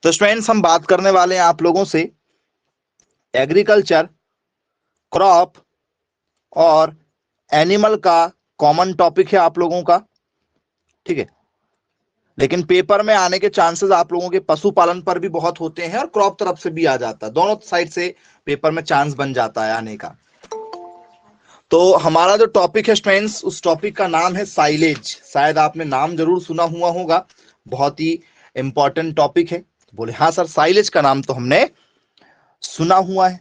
तो स्टूडेंट्स हम बात करने वाले हैं आप लोगों से एग्रीकल्चर, क्रॉप और एनिमल का कॉमन टॉपिक है आप लोगों का, ठीक है। लेकिन पेपर में आने के चांसेस आप लोगों के पशुपालन पर भी बहुत होते हैं और क्रॉप तरफ से भी आ जाता है, दोनों साइड से पेपर में चांस बन जाता है आने का। तो हमारा जो टॉपिक है स्टूडेंट्स, उस टॉपिक का नाम है साइलेज। शायद आपने नाम जरूर सुना हुआ होगा, बहुत ही इंपॉर्टेंट टॉपिक है। बोले हाँ सर, साइलेज का नाम तो हमने सुना हुआ है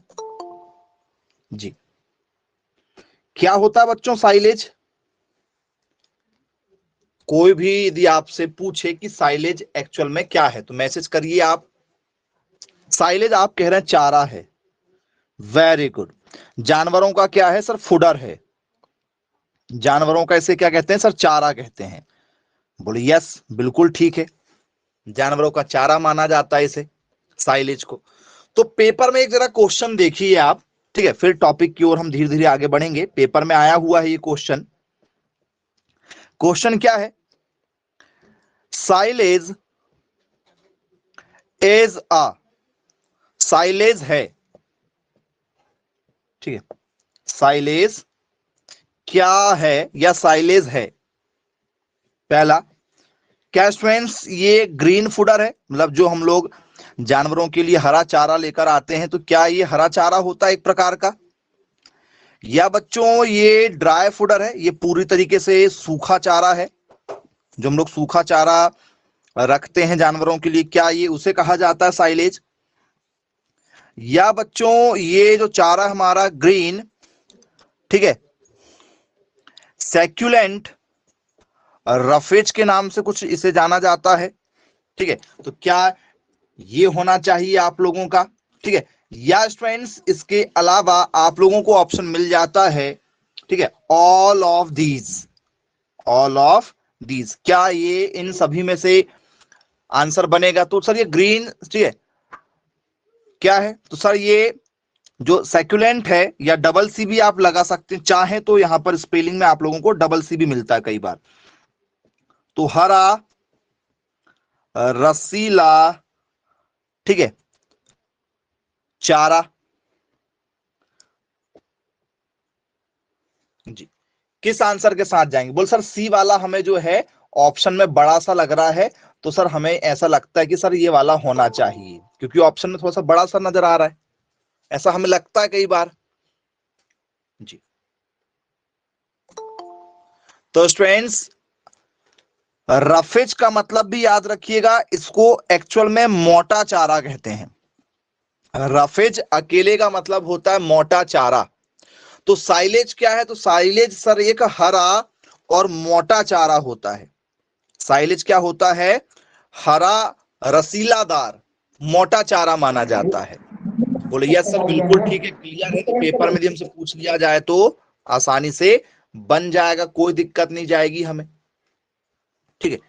जी। क्या होता है बच्चों साइलेज? कोई भी यदि आपसे पूछे कि साइलेज एक्चुअल में क्या है तो मैसेज करिए आप। साइलेज आप कह रहे हैं चारा है, वेरी गुड। जानवरों का क्या है सर? फूडर है। जानवरों का इसे क्या कहते हैं सर? चारा कहते हैं। बोले यस, बिल्कुल ठीक है, जानवरों का चारा माना जाता है इसे, साइलेज को। तो पेपर में एक जरा क्वेश्चन देखिए आप, ठीक है, फिर टॉपिक की ओर हम धीरे धीरे आगे बढ़ेंगे। पेपर में आया हुआ है ये क्वेश्चन। क्वेश्चन क्या है? साइलेज इज अ, साइलेज है, ठीक है, साइलेज क्या है या साइलेज है? पहला, क्या स्टूडेंट्स ये ग्रीन फूडर है, मतलब जो हम लोग जानवरों के लिए हरा चारा लेकर आते हैं, तो क्या ये हरा चारा होता है एक प्रकार का? या बच्चों ये ड्राई फूडर है, ये पूरी तरीके से सूखा चारा है, जो हम लोग सूखा चारा रखते हैं जानवरों के लिए, क्या ये उसे कहा जाता है साइलेज? या बच्चों ये जो चारा हमारा ग्रीन, ठीक है, सैक्यूलेंट रफेज के नाम से कुछ इसे जाना जाता है, ठीक है, तो क्या ये होना चाहिए आप लोगों का? ठीक है। या स्टूडेंट्स इसके अलावा आप लोगों को ऑप्शन मिल जाता है, ठीक है, all of these, all of these, क्या ये इन सभी में से आंसर बनेगा? तो सर ये ग्रीन, ठीक है, क्या है? तो सर ये जो सैक्यूलेंट है, या डबल सी भी आप लगा सकते हैं चाहे तो, यहां पर स्पेलिंग में आप लोगों को डबल सी भी मिलता है कई बार। तो हरा रसीला, ठीक है, चारा जी। किस आंसर के साथ जाएंगे? बोल सर सी वाला हमें जो है ऑप्शन में बड़ा सा लग रहा है, तो सर हमें ऐसा लगता है कि सर ये वाला होना चाहिए, क्योंकि ऑप्शन में थोड़ा सा बड़ा सा नजर आ रहा है, ऐसा हमें लगता है कई बार जी। तो स्टूडेंट्स रफेज का मतलब भी याद रखिएगा, इसको एक्चुअल में मोटा चारा कहते हैं। रफेज अकेले का मतलब होता है मोटा चारा। तो साइलेज क्या है? तो साइलेज सर एक हरा और मोटा चारा होता है। साइलेज क्या होता है? हरा रसीलादार मोटा चारा माना जाता है। बोले यस सर, बिल्कुल ठीक है, क्लियर है। तो पेपर में यदि हमसे पूछ लिया जाए तो आसानी से बन जाएगा, कोई दिक्कत नहीं जाएगी हमें, ठीक है।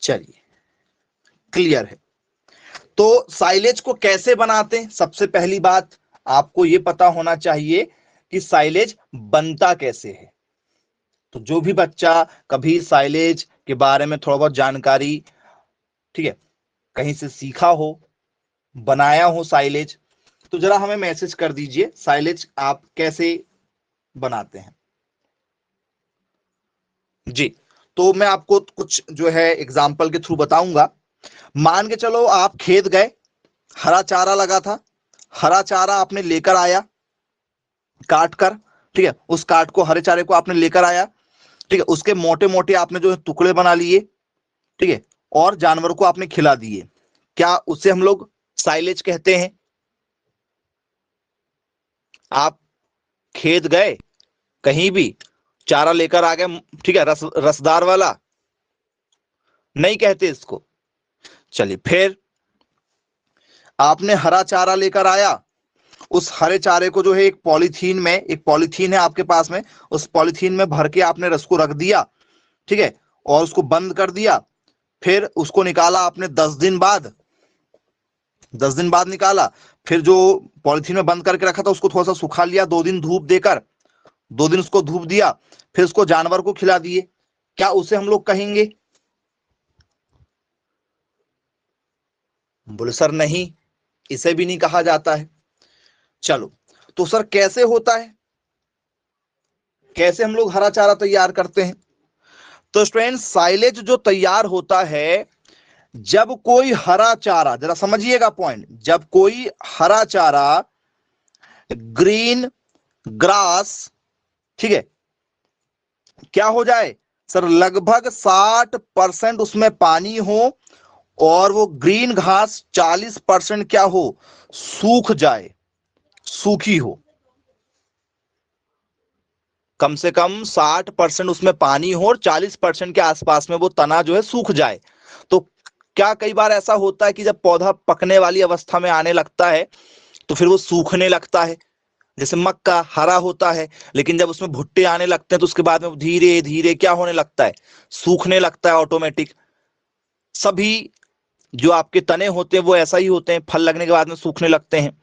चलिए, क्लियर है। तो साइलेज को कैसे बनाते हैं? सबसे पहली बात आपको यह पता होना चाहिए कि साइलेज बनता कैसे है। तो जो भी बच्चा कभी साइलेज के बारे में थोड़ा बहुत जानकारी, ठीक है, कहीं से सीखा हो, बनाया हो साइलेज, तो जरा हमें मैसेज कर दीजिए साइलेज आप कैसे बनाते हैं जी। तो मैं आपको कुछ जो है एग्जाम्पल के थ्रू बताऊंगा। मान के चलो आप खेत गए, हरा चारा लगा था, हरा चारा आपने लेकर आया काट कर, ठीक है, उस काट को, हरे चारे को आपने लेकर आया, ठीक है, उसके मोटे मोटे आपने जो है टुकड़े बना लिए, ठीक है, और जानवर को आपने खिला दिए, क्या उसे हम लोग साइलेज कहते हैं? आप खेत गए, कहीं भी चारा लेकर आ गए, ठीक है, रसदार वाला, नहीं कहते इसको। चलिए, फिर आपने हरा चारा लेकर आया, उस हरे चारे को जो है एक पॉलीथीन में, एक पॉलीथीन है आपके पास में, उस पॉलीथीन में भर के आपने रस को रख दिया, ठीक है, और उसको बंद कर दिया। फिर उसको निकाला आपने 10 दिन बाद, 10 दिन बाद निकाला, फिर जो पॉलीथीन में बंद करके रखा था उसको थोड़ा सा सुखा लिया, 2 दिन धूप देकर, 2 दिन उसको धूप दिया, फिर उसको जानवर को खिला दिए, क्या उसे हम लोग कहेंगे? बोले सर नहीं, इसे भी नहीं कहा जाता है। चलो, तो सर कैसे होता है, कैसे हम लोग हरा चारा तैयार करते हैं? तो स्टूडेंट, साइलेज जो तैयार होता है जब कोई हरा चारा, जरा समझिएगा पॉइंट, जब कोई हरा चारा, ग्रीन ग्रास, ठीक है, क्या हो जाए सर, लगभग 60% उसमें पानी हो और वो ग्रीन घास 40% क्या हो, सूख जाए, सूखी हो। कम से कम 60% उसमें पानी हो और 40% के आसपास में वो तना जो है सूख जाए। तो क्या कई बार ऐसा होता है कि जब पौधा पकने वाली अवस्था में आने लगता है तो फिर वो सूखने लगता है, जैसे मक्का हरा होता है, लेकिन जब उसमें भुट्टे आने लगते हैं तो उसके बाद में धीरे धीरे क्या होने लगता है, सूखने लगता है ऑटोमेटिक। सभी जो आपके तने होते हैं वो ऐसा ही होते हैं, फल लगने के बाद में सूखने लगते हैं।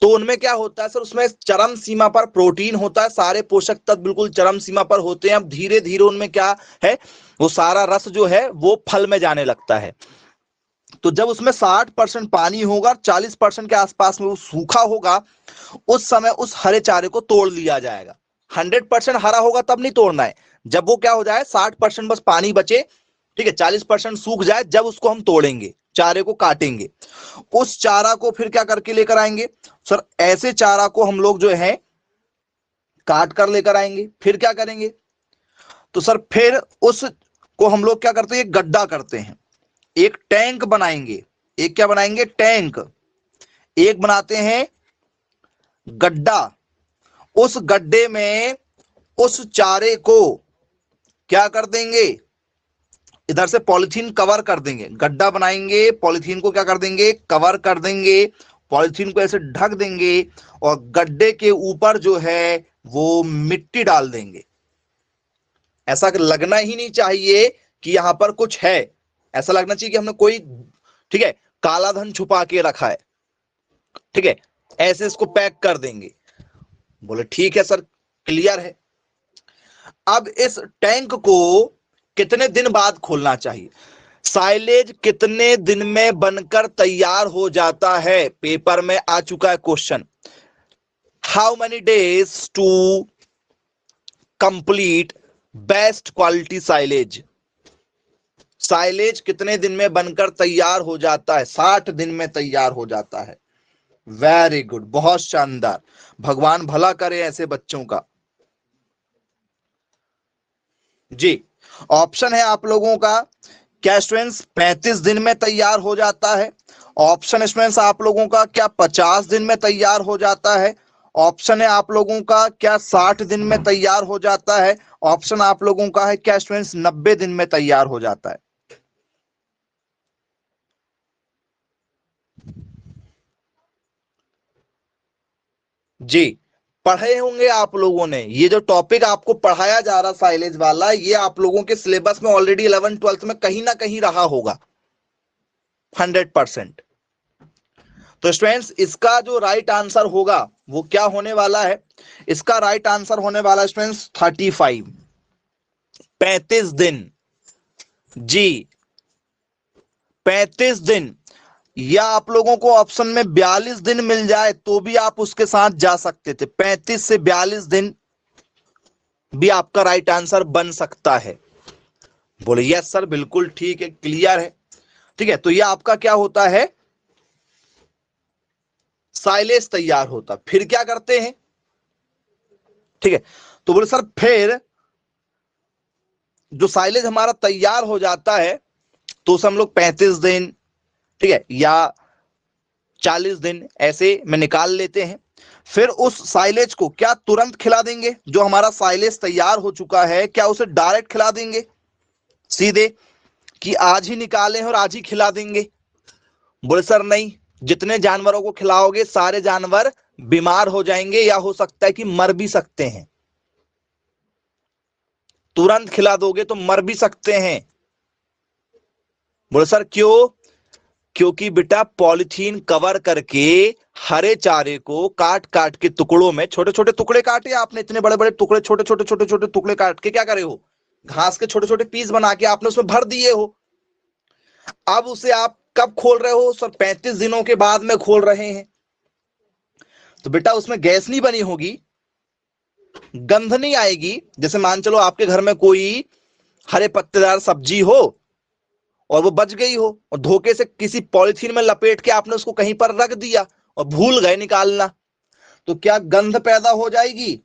तो उनमें क्या होता है सर, उसमें चरम सीमा पर प्रोटीन होता है, सारे पोषक तत्व बिल्कुल चरम सीमा पर होते हैं। अब धीरे धीरे उनमें क्या है, वो सारा रस जो है वो फल में जाने लगता है। तो जब उसमें 60% पानी होगा, 40% के आसपास में वो सूखा होगा, उस समय उस हरे चारे को तोड़ लिया जाएगा। 100% हरा होगा तब नहीं तोड़ना है, जब वो क्या हो जाए 60% बस पानी बचे, ठीक है, 40% सूख जाए, जब उसको हम तोड़ेंगे, चारे को काटेंगे। उस चारा को फिर क्या करके लेकर आएंगे सर, ऐसे चारा को हम लोग जो है काट कर लेकर आएंगे। फिर क्या करेंगे तो सर, फिर उस को हम लोग क्या करते हैं, गड्ढा करते हैं, एक टैंक बनाएंगे। एक क्या बनाएंगे, टैंक। एक बनाते हैं गड्ढा। उस गड्ढे में उस चारे को क्या कर देंगे, इधर से पॉलिथीन कवर कर देंगे। गड्ढा बनाएंगे, पॉलिथीन को क्या कर देंगे, कवर कर देंगे, पॉलिथीन को ऐसे ढक देंगे और गड्ढे के ऊपर जो है वो मिट्टी डाल देंगे। ऐसा लगना ही नहीं चाहिए कि यहां पर कुछ है, ऐसा लगना चाहिए कि हमने कोई, ठीक है, काला धन छुपा के रखा है, ठीक है, ऐसे इसको पैक कर देंगे। बोले ठीक है सर, क्लियर है। अब इस टैंक को कितने दिन बाद खोलना चाहिए, साइलेज कितने दिन में बनकर तैयार हो जाता है, पेपर में आ चुका है question. How many days to complete best quality silage, silage कितने दिन में बनकर तैयार हो जाता है, 60 दिन में तैयार हो जाता है। वेरी गुड, बहुत शानदार, भगवान भला करे ऐसे बच्चों का। जी, ऑप्शन है आप लोगों का, क्या स्टूडेंट्स 35 दिन में तैयार हो जाता है? ऑप्शन स्टूडेंट्स आप लोगों का क्या 50 दिन में तैयार हो जाता है? ऑप्शन है आप लोगों का क्या 60 दिन में तैयार हो जाता है? ऑप्शन आप लोगों का है क्या स्टूडेंट्स 90 दिन में तैयार हो जाता है? जी, पढ़े होंगे आप लोगों ने, ये जो टॉपिक आपको पढ़ाया जा रहा साइलेज वाला, ये आप लोगों के सिलेबस में ऑलरेडी 11 12 में कहीं ना कहीं रहा होगा 100%। तो स्टूडेंट्स, इसका जो राइट आंसर होगा वो क्या होने वाला है, इसका राइट आंसर होने वाला स्टूडेंट्स 35, 35 दिन। जी, 35 दिन, या आप लोगों को ऑप्शन में 42 दिन मिल जाए तो भी आप उसके साथ जा सकते थे। 35 से 42 दिन भी आपका राइट आंसर बन सकता है। बोले यस सर, बिल्कुल ठीक है, क्लियर है, ठीक है। तो यह आपका क्या होता है, साइलेज तैयार होता। फिर क्या करते हैं, ठीक है, तो बोले सर फिर जो साइलेज हमारा तैयार हो जाता है तो उसे हम लोग 35 दिन, ठीक है, या 40 दिन ऐसे में निकाल लेते हैं। फिर उस साइलेज को क्या तुरंत खिला देंगे, जो हमारा साइलेज तैयार हो चुका है क्या उसे डायरेक्ट खिला देंगे सीधे, कि आज ही निकालें और आज ही खिला देंगे? बोले सर नहीं, जितने जानवरों को खिलाओगे सारे जानवर बीमार हो जाएंगे या हो सकता है कि मर भी सकते हैं। तुरंत खिला दोगे तो मर भी सकते हैं। बोले सर क्यों? क्योंकि बेटा पॉलिथीन कवर करके हरे चारे को काट काट के टुकड़ों में, छोटे छोटे टुकड़े काटे आपने, इतने बड़े बड़े टुकड़े, छोटे छोटे छोटे छोटे टुकड़े काट के क्या करे हो, घास के छोटे छोटे पीस बना के आपने उसमें भर दिए हो। अब उसे आप कब खोल रहे हो सर? 35 दिनों के बाद में खोल रहे हैं। तो बेटा उसमें गैस नहीं बनी होगी, गंध नहीं आएगी। जैसे मान चलो आपके घर में कोई हरे पत्तेदार सब्जी हो और वो बच गई हो और धोखे से किसी पॉलिथीन में लपेट के आपने उसको कहीं पर रख दिया और भूल गए निकालना, तो क्या गंध पैदा हो जाएगी?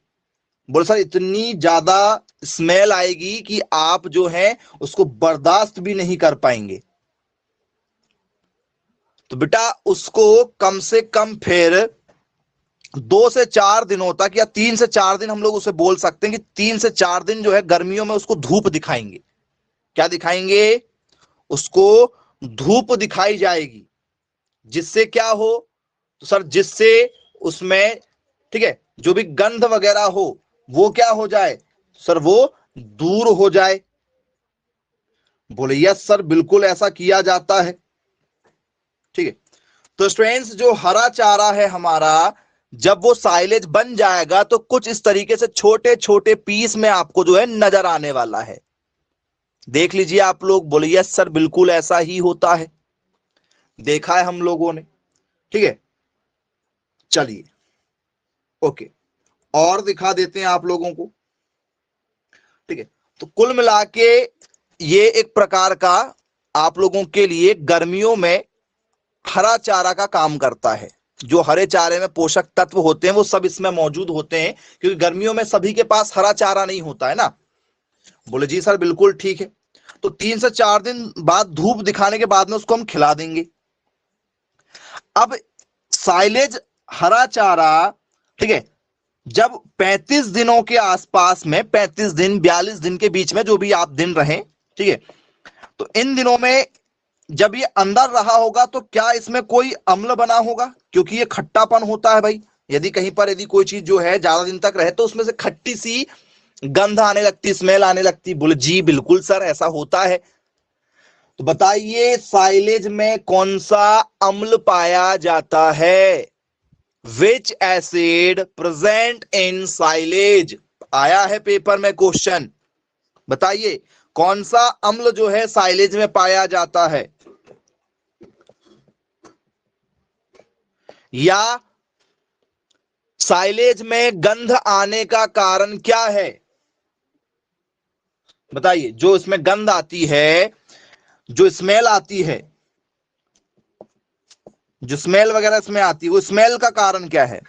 बोले सर इतनी ज्यादा स्मेल आएगी कि आप जो है उसको बर्दाश्त भी नहीं कर पाएंगे। तो बेटा उसको कम से कम फिर 2 से 4 दिनों तक या 3 से 4 दिन हम लोग उसे बोल सकते हैं कि 3 से 4 दिन जो है गर्मियों में उसको धूप दिखाएंगे। क्या दिखाएंगे? उसको धूप दिखाई जाएगी। जिससे क्या हो? तो सर जिससे उसमें, ठीक है, जो भी गंध वगैरह हो वो क्या हो जाए सर? वो दूर हो जाए। बोले यस सर बिल्कुल ऐसा किया जाता है। ठीक है, तो स्टूडेंट्स जो हरा चारा है हमारा, जब वो साइलेज बन जाएगा तो कुछ इस तरीके से छोटे छोटे पीस में आपको जो है नजर आने वाला है। देख लीजिए आप लोग। बोले यस सर बिल्कुल ऐसा ही होता है, देखा है हम लोगों ने। ठीक है, चलिए ओके, और दिखा देते हैं आप लोगों को। ठीक है, तो कुल मिला के ये एक प्रकार का आप लोगों के लिए गर्मियों में हरा चारा का काम करता है। जो हरे चारे में पोषक तत्व होते हैं वो सब इसमें मौजूद होते हैं, क्योंकि गर्मियों में सभी के पास हरा चारा नहीं होता है ना। बोले जी सर बिल्कुल ठीक है। तो 3 से 4 दिन बाद धूप दिखाने के बाद में उसको हम खिला देंगे। अब साइलेज हरा चारा, ठीक है, जब 35 दिनों के आसपास में, 35 दिन 42 दिन के बीच में जो भी आप दिन रहे, ठीक है, तो इन दिनों में जब ये अंदर रहा होगा तो क्या इसमें कोई अम्ल बना होगा? क्योंकि ये खट्टापन होता है भाई। यदि कहीं पर यदि कोई चीज जो है ज्यादा दिन तक रहे तो उसमें से खट्टी सी गंध आने लगती, स्मेल आने लगती। बोले जी बिल्कुल सर ऐसा होता है। तो बताइए साइलेज में कौन सा अम्ल पाया जाता है? विच एसिड प्रेजेंट इन साइलेज? आया है पेपर में क्वेश्चन। बताइए कौन सा अम्ल जो है साइलेज में पाया जाता है? या साइलेज में गंध आने का कारण क्या है? बताइए, जो इसमें गंध आती है, जो स्मेल आती है, जो स्मेल वगैरह इसमें आती है, वो स्मेल का कारण क्या है?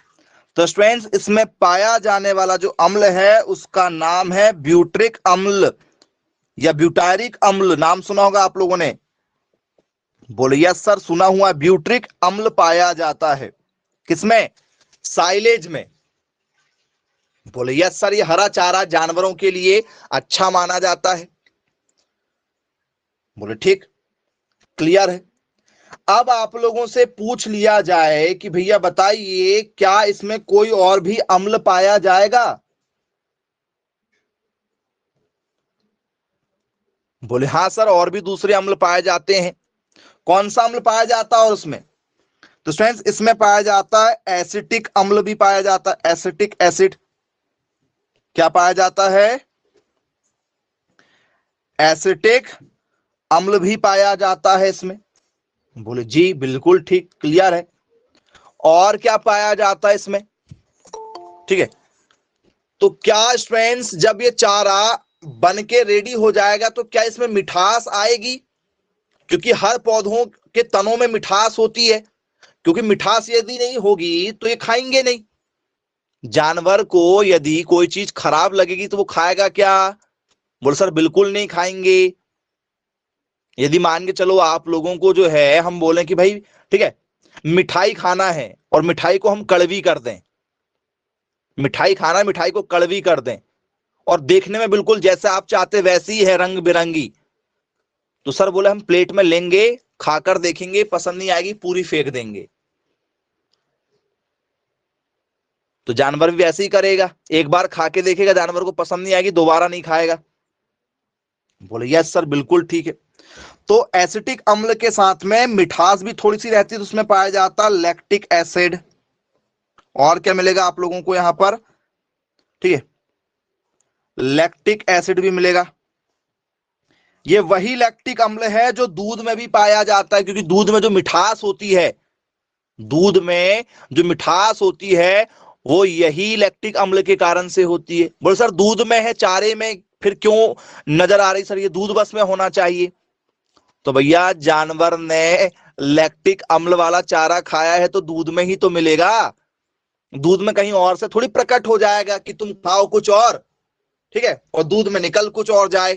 तो स्टूडेंट्स इसमें पाया जाने वाला जो अम्ल है उसका नाम है ब्यूट्रिक अम्ल या ब्यूटारिक अम्ल। नाम सुना होगा आप लोगों ने। बोले यस सर सुना हुआ। ब्यूट्रिक अम्ल पाया जाता है किसमें? साइलेज में। बोले यस सर ये हरा चारा जानवरों के लिए अच्छा माना जाता है। बोले ठीक, क्लियर है। अब आप लोगों से पूछ लिया जाए कि भैया बताइए क्या इसमें कोई और भी अम्ल पाया जाएगा? बोले हाँ सर और भी दूसरे अम्ल पाए जाते हैं। कौन सा अम्ल पाया जाता है और उसमें? तो स्टूडेंट्स इसमें पाया जाता है एसिटिक अम्ल भी पाया जाता है। एसिटिक एसिड क्या पाया जाता है? एसिटिक अम्ल भी पाया जाता है इसमें। बोले जी बिल्कुल ठीक, क्लियर है। और क्या पाया जाता है इसमें? ठीक है, तो क्या स्टूडेंट्स जब ये चारा बन के रेडी हो जाएगा तो क्या इसमें मिठास आएगी? क्योंकि हर पौधों के तनों में मिठास होती है, क्योंकि मिठास यदि नहीं होगी तो ये खाएंगे नहीं। जानवर को यदि कोई चीज खराब लगेगी तो वो खाएगा क्या? बोले सर बिल्कुल नहीं खाएंगे। यदि मान के चलो आप लोगों को जो है हम बोलें कि भाई ठीक है मिठाई खाना है और मिठाई को हम कड़वी कर दें, मिठाई खाना, मिठाई को कड़वी कर दें और देखने में बिल्कुल जैसे आप चाहते वैसी ही है, रंग बिरंगी, तो सर बोले हम प्लेट में लेंगे, खाकर देखेंगे, पसंद नहीं आएगी पूरी फेंक देंगे। तो जानवर भी ऐसे ही करेगा, एक बार खा के देखेगा, जानवर को पसंद नहीं आएगी, दोबारा नहीं खाएगा। बोले यस सर बिल्कुल ठीक है। तो एसिटिक अम्ल के साथ में मिठास भी थोड़ी सी रहती है, तो उसमें पाया जाता है लैक्टिक एसिड। और क्या मिलेगा आप लोगों को यहां पर? ठीक है, लैक्टिक एसिड भी मिलेगा। ये वही लैक्टिक अम्ल है जो दूध में भी पाया जाता है, क्योंकि दूध में जो मिठास होती है, दूध में जो मिठास होती है वो यही लैक्टिक अम्ल के कारण से होती है। बोले सर दूध में है, चारे में फिर क्यों नजर आ रही सर, ये दूध बस में होना चाहिए। तो भैया जानवर ने लैक्टिक अम्ल वाला चारा खाया है तो दूध में ही तो मिलेगा, दूध में कहीं और से थोड़ी प्रकट हो जाएगा कि तुम खाओ कुछ और, ठीक है, और दूध में निकल कुछ और जाए।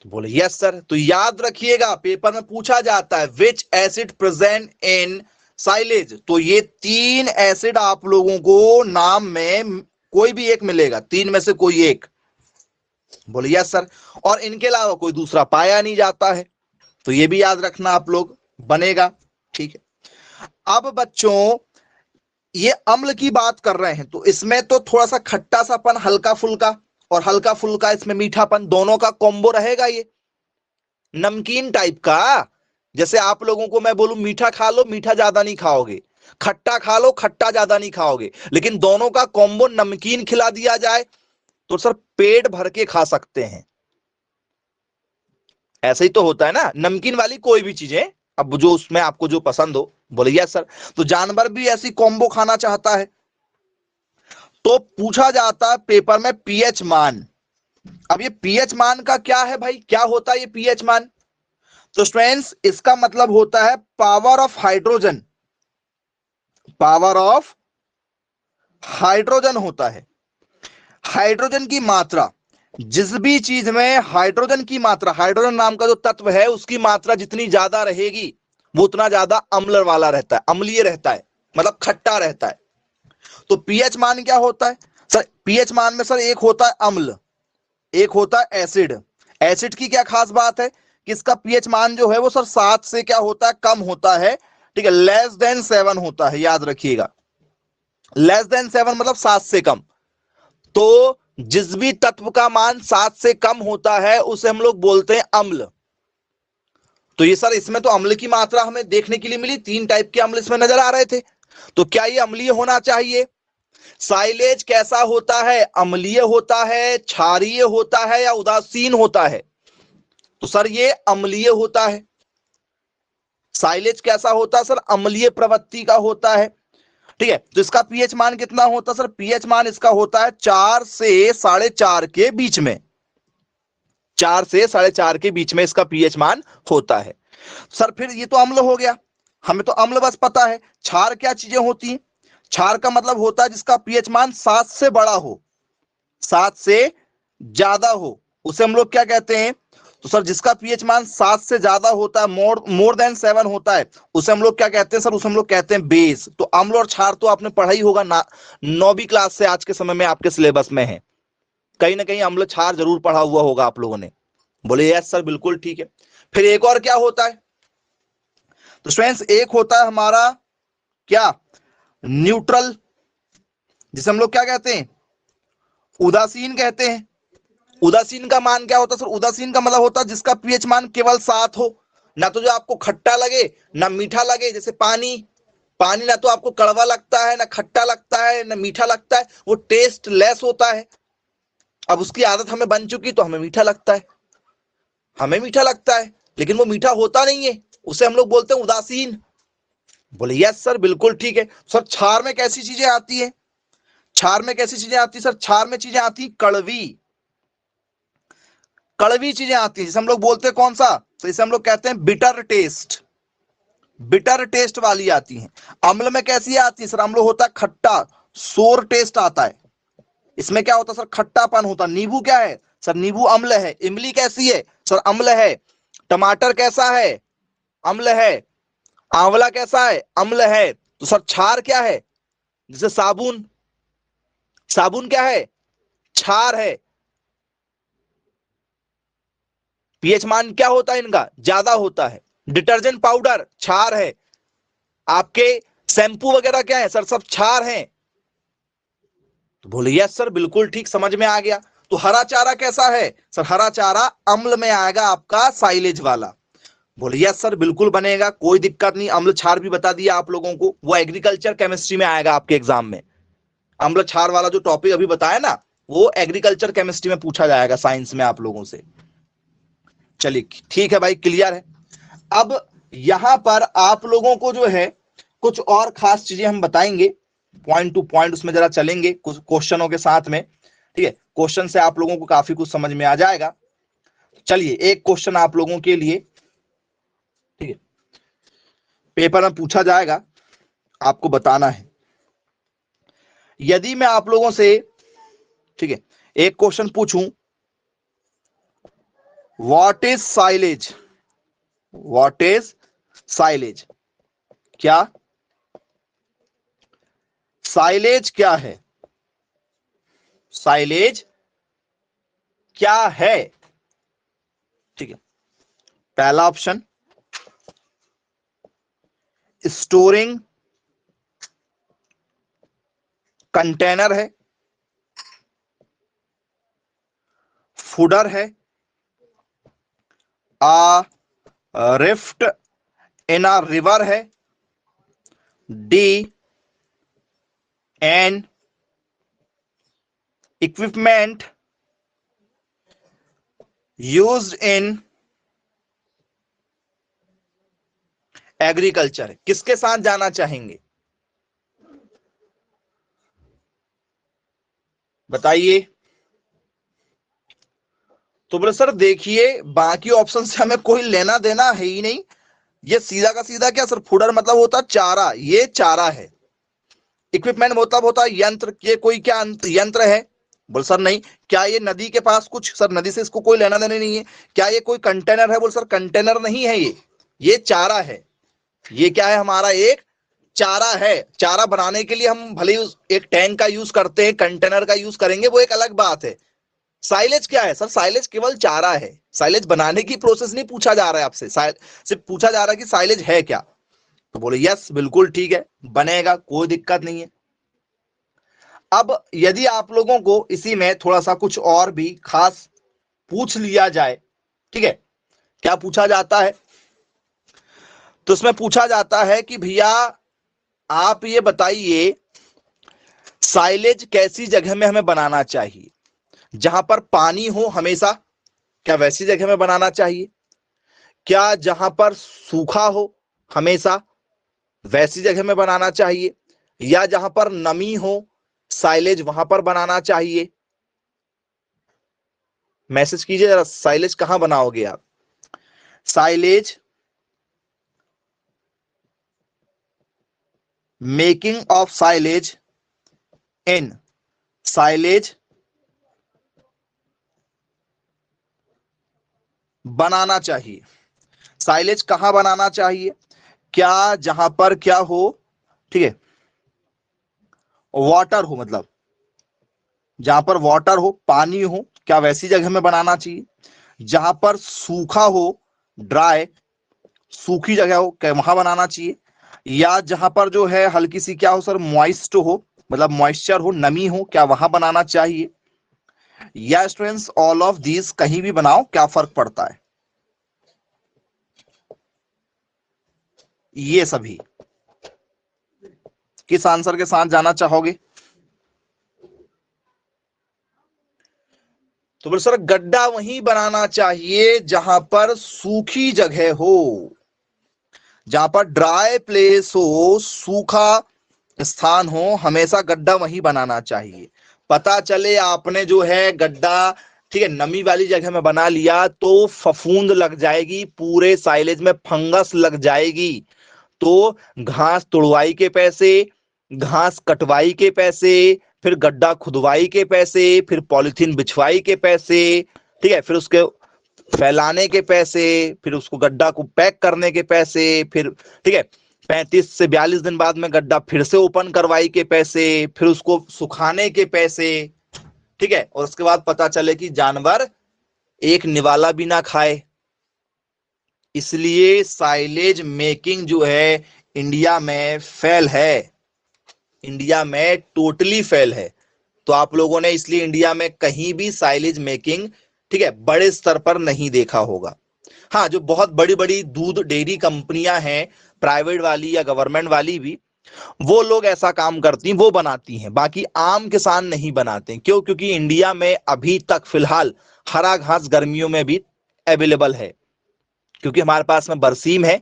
तो बोले यस सर। तो याद रखिएगा पेपर में पूछा जाता है विच एसिड प्रेजेंट इन साइलेज, तो ये 3 एसिड आप लोगों को नाम में कोई भी एक मिलेगा, 3 में से कोई एक। बोले यस सर, और इनके अलावा कोई दूसरा पाया नहीं जाता है, तो ये भी याद रखना आप लोग, बनेगा, ठीक है। अब बच्चों ये अम्ल की बात कर रहे हैं तो इसमें तो थोड़ा सा खट्टा सापन, हल्का फुल्का, और हल्का फुल्का इसमें मीठापन, दोनों का कॉम्बो रहेगा। ये नमकीन टाइप का, जैसे आप लोगों को मैं बोलूं मीठा खा लो, मीठा ज्यादा नहीं खाओगे, खट्टा खा लो, खट्टा ज्यादा नहीं खाओगे, लेकिन दोनों का कॉम्बो नमकीन खिला दिया जाए तो सर पेट भर के खा सकते हैं। ऐसे ही तो होता है ना, नमकीन वाली कोई भी चीजें, अब जो उसमें आपको जो पसंद हो। बोले यस सर। तो जानवर भी ऐसी कॉम्बो खाना चाहता है। तो पूछा जाता है पेपर में पीएच मान। अब ये पीएच मान का क्या है भाई, क्या होता है ये पीएच मान? तो स्टूडेंट्स इसका मतलब होता है power of hydrogen, power of hydrogen होता है, हाइड्रोजन की मात्रा। जिस भी चीज में हाइड्रोजन की मात्रा, हाइड्रोजन नाम का जो तत्व है उसकी मात्रा जितनी ज्यादा रहेगी वो उतना ज्यादा अम्ल वाला रहता है, अम्लीय रहता है, मतलब खट्टा रहता है। तो पीएच मान क्या होता है सर? पीएच मान में सर एक होता है अम्ल, एक होता है एसिड। एसिड की क्या खास बात है कि इसका पीएच मान जो है वो सर 7 से क्या होता है, कम होता है, ठीक है, लेस देन 7 होता है, याद रखिएगा, लेस देन 7 मतलब 7 से कम। तो जिस भी तत्व का मान 7 से कम होता है उसे हम लोग बोलते हैं अम्ल। तो ये सर इसमें तो अम्ल की मात्रा हमें देखने के लिए मिली, 3 टाइप के अम्ल इसमें नजर आ रहे थे। तो क्या ये अम्लीय होना चाहिए? साइलेज कैसा होता है, अम्लीय होता है, क्षारीय होता है या उदासीन होता है? तो सर ये अम्लीय होता है। साइलेज कैसा होता है सर? अम्लीय प्रवृत्ति का होता है, ठीक है। तो इसका पीएच मान कितना होता है सर? पीएच मान इसका होता है 4 से 4.5 के बीच में, 4 से 4.5 के बीच में इसका पीएच मान होता है। सर फिर ये तो अम्ल हो गया, हमें तो अम्ल बस पता है। क्षार क्या चीजें होती हैं? क्षार का मतलब होता है जिसका पीएच मान 7 से बड़ा हो, 7 से ज्यादा हो, उसे हम लोग क्या कहते हैं? तो सर जिसका पीएच मान 7 से ज्यादा होता है, मोर देन 7 होता है, उसे हम लोग क्या कहते हैं सर? उसे हम लोग कहते हैं बेस। तो अम्ल और क्षार तो आपने पढ़ा ही होगा ना, 9वीं क्लास से आज के समय में आपके सिलेबस में है, कहीं ना कहीं अम्ल क्षार जरूर पढ़ा हुआ होगा आप लोगों ने। बोले यस सर बिल्कुल ठीक है। फिर एक और क्या होता है? तो स्टूडेंट्स एक होता है हमारा क्या, न्यूट्रल, जिसे हम लोग क्या कहते हैं? उदासीन कहते हैं। उदासीन का मान क्या होता है सर? उदासीन का मतलब होता है जिसका पीएच मान केवल 7 हो, ना तो जो आपको खट्टा लगे ना मीठा लगे, जैसे पानी, पानी ना तो आपको कड़वा लगता है, ना खट्टा लगता है, ना मीठा लगता है, वो टेस्ट लेस होता है। अब उसकी आदत हमें बन चुकी तो हमें मीठा लगता है, हमें मीठा लगता है, लेकिन वो मीठा होता नहीं है, उसे हम लोग बोलते हैं उदासीन। बोले यस सर बिल्कुल ठीक है। सर क्षार में कैसी चीजें आती है? क्षार में कैसी चीजें आती है सर? क्षार में चीजें आती कड़वी, कड़वी चीजें आती है, जिसे हम लोग बोलते हैं कौन सा? तो इसे हम लोग कहते हैं बिटर टेस्ट, बिटर टेस्ट वाली आती है। अम्ल में कैसी आती है सर? अम्ल होता है खट्टा, सोर टेस्ट आता है, इसमें क्या होता है सर? खट्टापन होता है। नींबू क्या है सर? नींबू अम्ल है। इमली कैसी है सर? अम्ल है। टमाटर कैसा है? अम्ल है। आंवला कैसा है? अम्ल है। तो सर क्षार क्या है? जैसे साबुन, साबुन क्या है? क्षार है। पीएच मान क्या होता है इनका? ज्यादा होता है। डिटर्जेंट पाउडर क्षार है। आपके शैम्पू वगैरह क्या है सर? सब क्षार हैं। तो बोले यस सर बिल्कुल ठीक, समझ में आ गया। तो हरा चारा कैसा है सर? हरा चारा अम्ल में आएगा आपका, साइलेज वाला। बोले यस सर बिल्कुल बनेगा, कोई दिक्कत नहीं। अम्ल क्षार भी बता दिया आप लोगों को, वो एग्रीकल्चर केमिस्ट्री में आएगा आपके एग्जाम में। अम्ल क्षार वाला जो टॉपिक अभी बताया ना, वो एग्रीकल्चर केमिस्ट्री में पूछा जाएगा, साइंस में आप लोगों से। चलिए ठीक है भाई, क्लियर है। अब यहां पर आप लोगों को जो है कुछ और खास चीजें हम बताएंगे, पॉइंट टू पॉइंट उसमें जरा चलेंगे कुछ क्वेश्चनों के साथ में, ठीक है। क्वेश्चन से आप लोगों को काफी कुछ समझ में आ जाएगा। चलिए एक क्वेश्चन आप लोगों के लिए, ठीक है, पेपर में पूछा जाएगा, आपको बताना है। यदि मैं आप लोगों से, ठीक है, एक क्वेश्चन पूछूं, what is silage, what is silage, क्या साइलेज क्या है, साइलेज क्या है, ठीक है। पहला ऑप्शन स्टोरिंग कंटेनर है, फूडर है, आ रिफ्ट इन अ रिवर है, D N equipment used in agriculture. किसके साथ जाना चाहेंगे बताइए। तो बोले सर देखिए, बाकी ऑप्शन से हमें कोई लेना देना है ही नहीं, ये सीधा का सीधा क्या सर, फूडर मतलब होता चारा, ये चारा है। इक्विपमेंट मतलब होता यंत्र, ये कोई क्या यंत्र है, बोल सर नहीं। क्या ये नदी के पास कुछ, सर नदी से इसको कोई लेना देना नहीं है। क्या ये कोई कंटेनर है, बोल सर कंटेनर नहीं है, ये चारा है। ये क्या है, हमारा एक चारा है। चारा बनाने के लिए हम भले ही एक टैंक का यूज करते हैं, कंटेनर का यूज करेंगे, वो एक अलग बात है। साइलेज क्या है सर, साइलेज केवल चारा है। साइलेज बनाने की प्रोसेस नहीं पूछा जा रहा है आपसे, सिर्फ पूछा जा रहा है कि साइलेज है क्या। तो बोले यस बिल्कुल ठीक है, बनेगा, कोई दिक्कत नहीं है। अब यदि आप लोगों को इसी में थोड़ा सा कुछ और भी खास पूछ लिया जाए, ठीक है, क्या पूछा जाता है, तो इसमें पूछा जाता है कि भैया आप ये बताइए साइलेज कैसी जगह में हमें बनाना चाहिए, जहां पर पानी हो हमेशा, क्या वैसी जगह में बनाना चाहिए, क्या जहां पर सूखा हो हमेशा वैसी जगह में बनाना चाहिए, या जहां पर नमी हो साइलेज वहां पर बनाना चाहिए। मैसेज कीजिए जरा, साइलेज कहां बनाओगे आप, silage making of silage in, silage बनाना चाहिए, साइलेज कहां बनाना चाहिए, क्या जहां पर क्या हो, ठीक है, वाटर हो, मतलब जहां पर वाटर हो, पानी हो, क्या वैसी जगह में बनाना चाहिए, जहां पर सूखा हो, ड्राई, सूखी जगह हो, क्या वहां बनाना चाहिए, या जहां पर जो है हल्की सी क्या हो सर, मॉइस्ट हो, मतलब मॉइस्चर हो, नमी हो, क्या वहां बनाना चाहिए, या स्टूडेंट्स ऑल ऑफ दीज, कहीं भी बनाओ, क्या फर्क पड़ता है। ये सभी किस आंसर के साथ जाना चाहोगे। तो बोले सर गड्ढा वहीं बनाना चाहिए जहां पर सूखी जगह हो, जहां पर ड्राई प्लेस हो, सूखा स्थान हो, हमेशा गड्ढा वहीं बनाना चाहिए। पता चले आपने जो है गड्ढा, ठीक है, नमी वाली जगह में बना लिया तो फफूंद लग जाएगी, पूरे साइलेज में फंगस लग जाएगी, तो घास तुड़वाई के पैसे, घास कटवाई के पैसे, फिर गड्ढा खुदवाई के पैसे, फिर पॉलिथीन बिछवाई के पैसे, ठीक है, फिर उसके फैलाने के पैसे, फिर उसको गड्ढा को पैक करने के पैसे, फिर ठीक है 35 से 42 दिन बाद में गड्ढा फिर से ओपन करवाई के पैसे, फिर उसको सुखाने के पैसे, ठीक है, और उसके बाद पता चले कि जानवर एक निवाला भी ना खाए। इसलिए साइलेज मेकिंग जो है इंडिया में फेल है, इंडिया में टोटली फेल है। तो आप लोगों ने इसलिए इंडिया में कहीं भी साइलेज मेकिंग, ठीक है, बड़े स्तर पर नहीं देखा होगा। हाँ, जो बहुत बड़ी बड़ी दूध डेयरी कंपनियां हैं, प्राइवेट वाली या गवर्नमेंट वाली भी, वो लोग ऐसा काम करती हैं, वो बनाती हैं, बाकी आम किसान नहीं बनाते हैं। क्यों? क्योंकि इंडिया में अभी तक फिलहाल हरा घास गर्मियों में भी अवेलेबल है, क्योंकि हमारे पास में बरसीम है,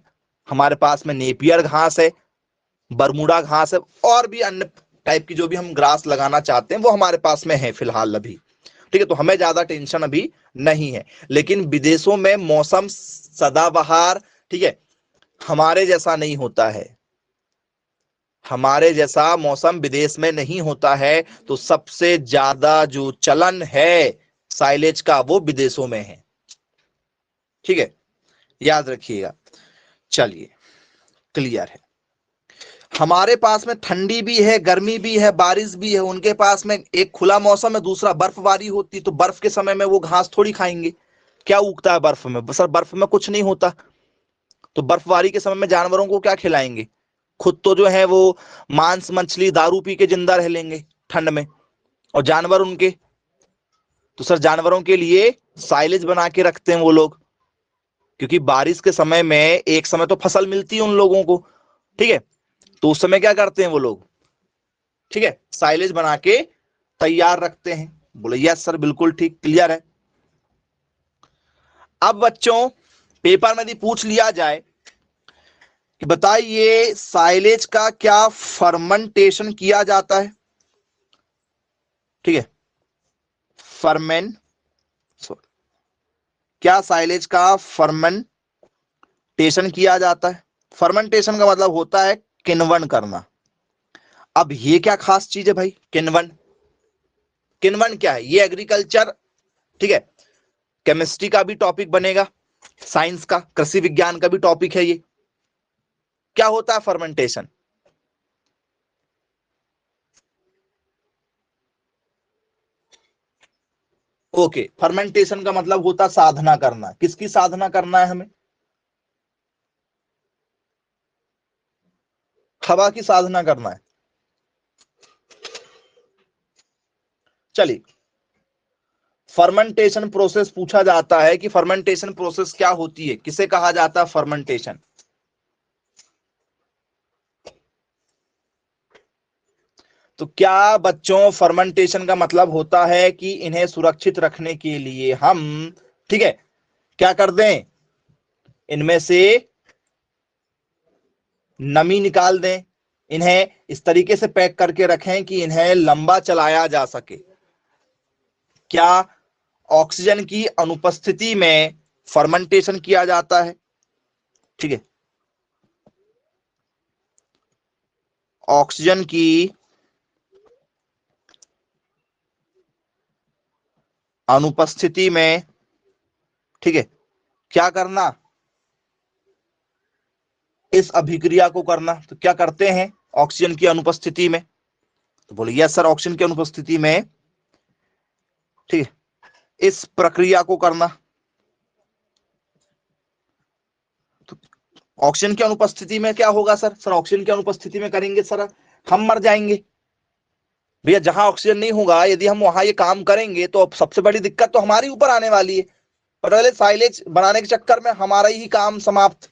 हमारे पास में नेपियर घास है, बरमूडा घास है, और भी अन्य टाइप की जो भी हम ग्रास लगाना चाहते हैं वो हमारे पास में है फिलहाल अभी। ठीक है, तो हमें ज्यादा टेंशन अभी नहीं है। लेकिन विदेशों में मौसम सदाबहार, ठीक है, हमारे जैसा नहीं होता है, हमारे जैसा मौसम विदेश में नहीं होता है। तो सबसे ज्यादा जो चलन है साइलेज का वो विदेशों में है। ठीक है, याद रखिएगा। चलिए, क्लियर है। हमारे पास में ठंडी भी है, गर्मी भी है, बारिश भी है। उनके पास में एक खुला मौसम है, दूसरा बर्फबारी होती। तो बर्फ के समय में वो घास थोड़ी खाएंगे। क्या उगता है बर्फ में? सर बर्फ में कुछ नहीं होता। तो बर्फबारी के समय में जानवरों को क्या खिलाएंगे? खुद तो जो है वो मांस मछली दारू पी के जिंदा रह लेंगे ठंड में, और जानवर उनके। तो सर जानवरों के लिए साइलेज बना के रखते हैं वो लोग, क्योंकि बारिश के समय में एक समय तो फसल मिलती है उन लोगों को। ठीक है, तो उस समय क्या करते हैं वो लोग? ठीक है, साइलेज बना के तैयार रखते हैं। बोले यस सर, बिल्कुल ठीक, क्लियर है। अब बच्चों, पेपर में यदि पूछ लिया जाए कि बताइए साइलेज का क्या फर्मेंटेशन किया जाता है? ठीक है, फर्मेन क्या साइलेज का फर्मेंटेशन किया जाता है? फर्मेंटेशन का मतलब होता है किण्वन करना। अब ये क्या खास चीज है भाई किण्वन? किण्वन क्या है? ये एग्रीकल्चर, ठीक है, केमिस्ट्री का भी टॉपिक बनेगा, साइंस का, कृषि विज्ञान का भी टॉपिक है ये। क्या होता है फर्मेंटेशन? ओके, फर्मेंटेशन का मतलब होता साधना करना। किसकी साधना करना है हमें? हवा की साधना करना है। चलिए, फर्मेंटेशन प्रोसेस पूछा जाता है कि फर्मेंटेशन प्रोसेस क्या होती है, किसे कहा जाता है फर्मेंटेशन? तो क्या बच्चों फर्मेंटेशन का मतलब होता है कि इन्हें सुरक्षित रखने के लिए हम, ठीक है, क्या कर दें, इनमें से नमी निकाल दें, इन्हें इस तरीके से पैक करके रखें कि इन्हें लंबा चलाया जा सके? क्या ऑक्सीजन की अनुपस्थिति में फर्मेंटेशन किया जाता है? ठीक है, ऑक्सीजन की अनुपस्थिति में, ठीक है, क्या करना? इस अभिक्रिया को करना। तो क्या करते हैं ऑक्सीजन की अनुपस्थिति में? तो बोले यस सर, ऑक्सीजन की अनुपस्थिति में, ठीक है, इस प्रक्रिया को करना। तो ऑक्सीजन की अनुपस्थिति में क्या होगा सर? सर ऑक्सीजन की अनुपस्थिति में करेंगे सर हम मर जाएंगे। भैया जहां ऑक्सीजन नहीं होगा, यदि हम वहां ये काम करेंगे तो सबसे बड़ी दिक्कत तो हमारी ऊपर आने वाली है। पहले साइलेज बनाने के चक्कर में हमारा ही काम समाप्त।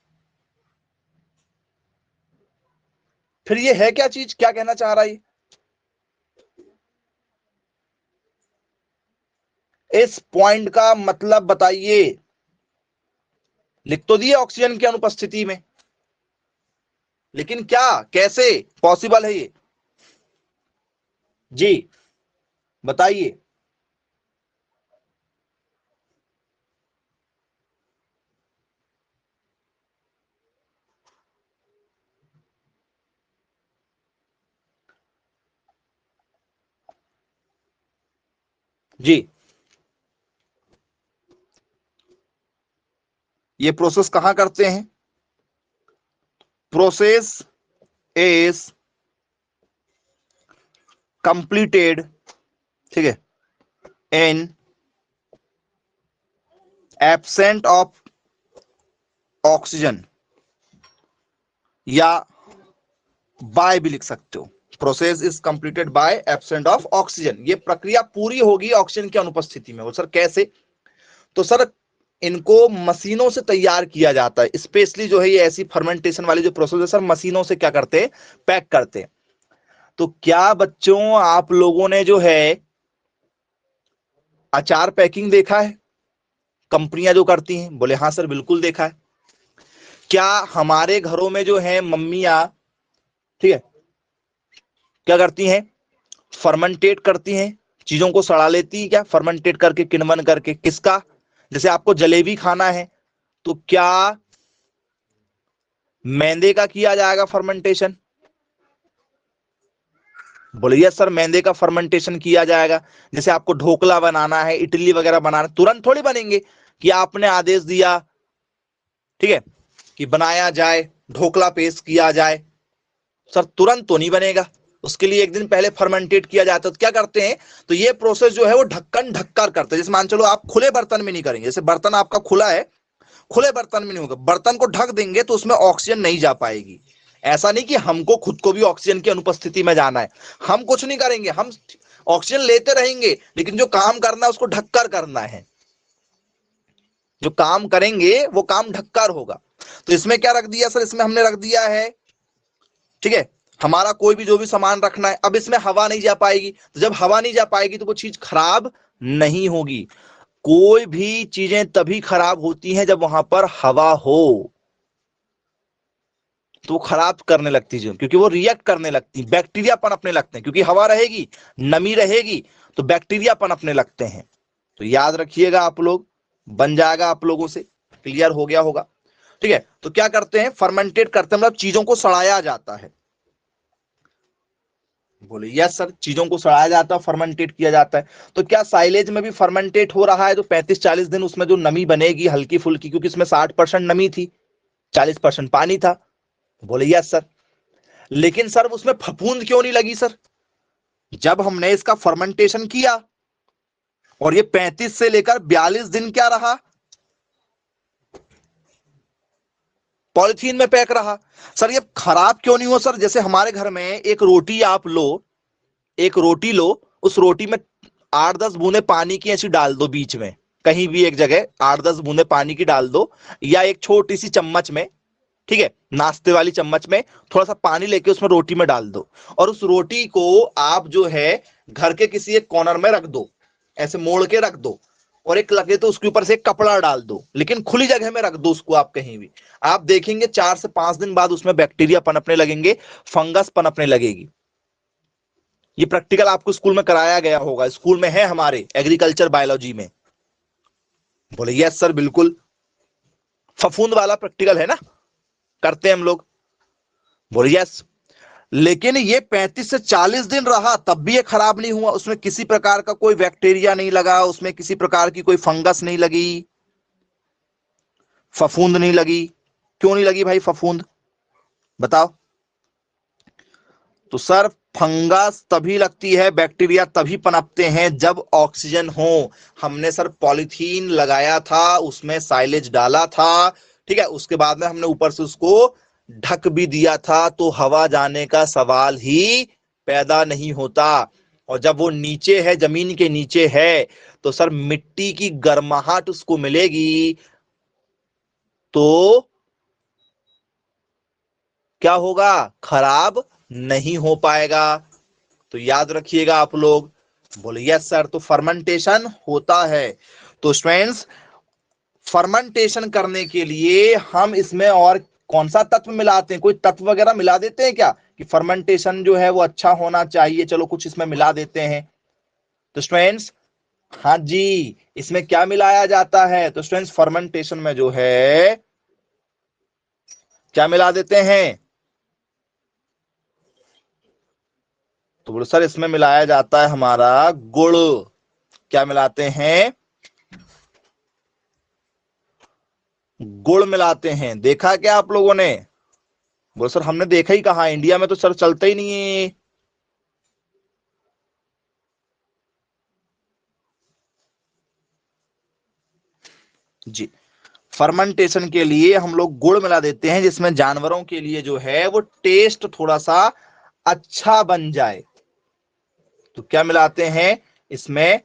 फिर ये है क्या चीज? क्या कहना चाह रहा है? इस पॉइंट का मतलब बताइए। लिख तो दिए ऑक्सीजन की अनुपस्थिति में, लेकिन क्या, कैसे पॉसिबल है ये? जी बताइए। जी, ये प्रोसेस कहां करते हैं? प्रोसेस इज कंप्लीटेड, ठीक है, इन एब्सेंट ऑफ ऑक्सीजन, या बाय भी लिख सकते हो। Process is completed by absent of oxygen. ये प्रक्रिया पूरी होगी ऑक्सीजन की अनुपस्थिति में। वो सर कैसे? तो सर इनको मशीनों से तैयार किया जाता है। स्पेशली जो है ये ऐसी फर्मेंटेशन वाली जो प्रोसेस है सर, मशीनों से क्या करते हैं, पैक करते हैं। तो क्या बच्चों आप लोगों ने जो है अचार पैकिंग देखा है, कंपनियां जो करती हैं? बोले हाँ सर बिल्कुल देखा है। क्या हमारे घरों में जो है मम्मियां, ठीक है, क्या करती हैं, फर्मेंटेट करती हैं, चीजों को सड़ा लेती है, क्या फर्मेंटेट करके किण्वन करके, किसका? जैसे आपको जलेबी खाना है तो क्या मैदे का किया जाएगा फर्मेंटेशन? बोलिए सर मैदे का फर्मेंटेशन किया जाएगा। जैसे आपको ढोकला बनाना है, इडली वगैरह बनाना, तुरंत थोड़ी बनेंगे कि आपने आदेश दिया, ठीक है, कि बनाया जाए, ढोकला पेश किया जाए, सर तुरंत तो नहीं बनेगा। उसके लिए एक दिन पहले फर्मेंटेट किया जाता है। तो क्या करते हैं, तो ये प्रोसेस जो है वो ढक्कन ढककर करते हैं। जैसे मान चलो आप खुले बर्तन में नहीं करेंगे, जैसे बर्तन आपका खुला है, खुले बर्तन में नहीं होगा, बर्तन को ढक देंगे तो उसमें ऑक्सीजन नहीं जा पाएगी। ऐसा नहीं कि हमको खुद को भी ऑक्सीजन की अनुपस्थिति में जाना है, हम कुछ नहीं करेंगे, हम ऑक्सीजन लेते रहेंगे, लेकिन जो काम करना है उसको ढककर करना है। जो काम करेंगे वो काम ढककर होगा। तो इसमें क्या रख दिया सर, इसमें हमने रख दिया है, ठीक है, हमारा कोई भी जो भी सामान रखना है। अब इसमें हवा नहीं जा पाएगी, तो जब हवा नहीं जा पाएगी तो वो चीज खराब नहीं होगी। कोई भी चीजें तभी खराब होती हैं जब वहां पर हवा हो, तो वो खराब करने लगती है, क्योंकि वो रिएक्ट करने लगती, बैक्टीरिया पनपने लगते हैं। क्योंकि हवा रहेगी, नमी रहेगी, तो बैक्टीरिया पनपने लगते हैं। तो याद रखिएगा आप लोग, बन जाएगा आप लोगों से, क्लियर हो गया होगा, ठीक है। तो क्या करते हैं, फर्मेंटेट करते हैं, मतलब चीजों को सड़ाया जाता है। बोले यस सर, चीजों को सड़ाया जाता है, फर्मेंटेट किया जाता है। तो क्या साइलेज में भी फर्मेंटेट हो रहा है? तो 35-40 दिन उसमें जो नमी बनेगी हल्की फुल्की, क्योंकि इसमें 60% नमी थी, 40% पानी था। बोले यस सर। लेकिन सर उसमें फफूंद क्यों नहीं लगी सर? जब हमने इसका फर्मेंटेशन किया और ये 35 से लेकर 42 दिन क्या रहा, पॉलिथीन में पैक रहा। सर ये खराब क्यों नहीं हुआ सर? जैसे हमारे घर में एक रोटी आप लो, एक रोटी लो, उस रोटी में 8-10 बूंदे पानी की ऐसी डाल दो, बीच में कहीं भी एक जगह 8-10 बूंदे पानी की डाल दो, या एक छोटी सी चम्मच में, ठीक है, नाश्ते वाली चम्मच में थोड़ा सा पानी लेके उसमें रोटी में डाल दो, और उस रोटी को आप जो है घर के किसी एक कॉर्नर में रख दो, ऐसे मोड़ के रख दो, और एक लगे तो उसके ऊपर से एक कपड़ा डाल दो, लेकिन खुली जगह में रख दो उसको आप कहीं भी। आप देखेंगे 4 से 5 दिन बाद उसमें बैक्टीरिया पनपने लगेंगे, फंगस पनपने लगेगी। ये प्रैक्टिकल आपको स्कूल में कराया गया होगा, स्कूल में है हमारे एग्रीकल्चर बायोलॉजी में। बोले यस सर बिल्कुल, फफूंद वाला प्रैक्टिकल है ना, करते हैं हम लोग। बोले यस। लेकिन ये 35 से 40 दिन रहा तब भी ये खराब नहीं हुआ, उसमें किसी प्रकार का कोई बैक्टीरिया नहीं लगा, उसमें किसी प्रकार की कोई फंगस नहीं लगी, फफूंद नहीं लगी। क्यों नहीं लगी भाई फफूंद, बताओ? तो सर फंगस तभी लगती है, बैक्टीरिया तभी पनपते हैं जब ऑक्सीजन हो। हमने सर पॉलीथीन लगाया था, उसमें साइलेज डाला था, ठीक है, उसके बाद में हमने ऊपर से उसको ढक भी दिया था, तो हवा जाने का सवाल ही पैदा नहीं होता। और जब वो नीचे है, जमीन के नीचे है, तो सर मिट्टी की गर्माहट उसको मिलेगी, तो क्या होगा, खराब नहीं हो पाएगा। तो याद रखिएगा आप लोग। बोले यस सर। तो फर्मेंटेशन होता है। तो स्टूडेंट्स, फर्मेंटेशन करने के लिए हम इसमें और कौन सा तत्व मिलाते हैं? कोई तत्व वगैरह मिला देते हैं क्या, कि फर्मेंटेशन जो है वो अच्छा होना चाहिए, चलो कुछ इसमें मिला देते हैं? तो स्टूडेंट्स, हाँ जी, इसमें क्या मिलाया जाता है? तो स्टूडेंट्स फर्मेंटेशन में जो है क्या मिला देते हैं? तो बोलो सर इसमें मिलाया जाता है हमारा गुड़। क्या मिलाते हैं? गुड़ मिलाते हैं। देखा क्या आप लोगों ने? बोलो सर हमने देखा ही कहा, इंडिया में तो सर चलता ही नहीं है। जी, फर्मेंटेशन के लिए हम लोग गुड़ मिला देते हैं, जिसमें जानवरों के लिए जो है वो टेस्ट थोड़ा सा अच्छा बन जाए। तो क्या मिलाते हैं इसमें?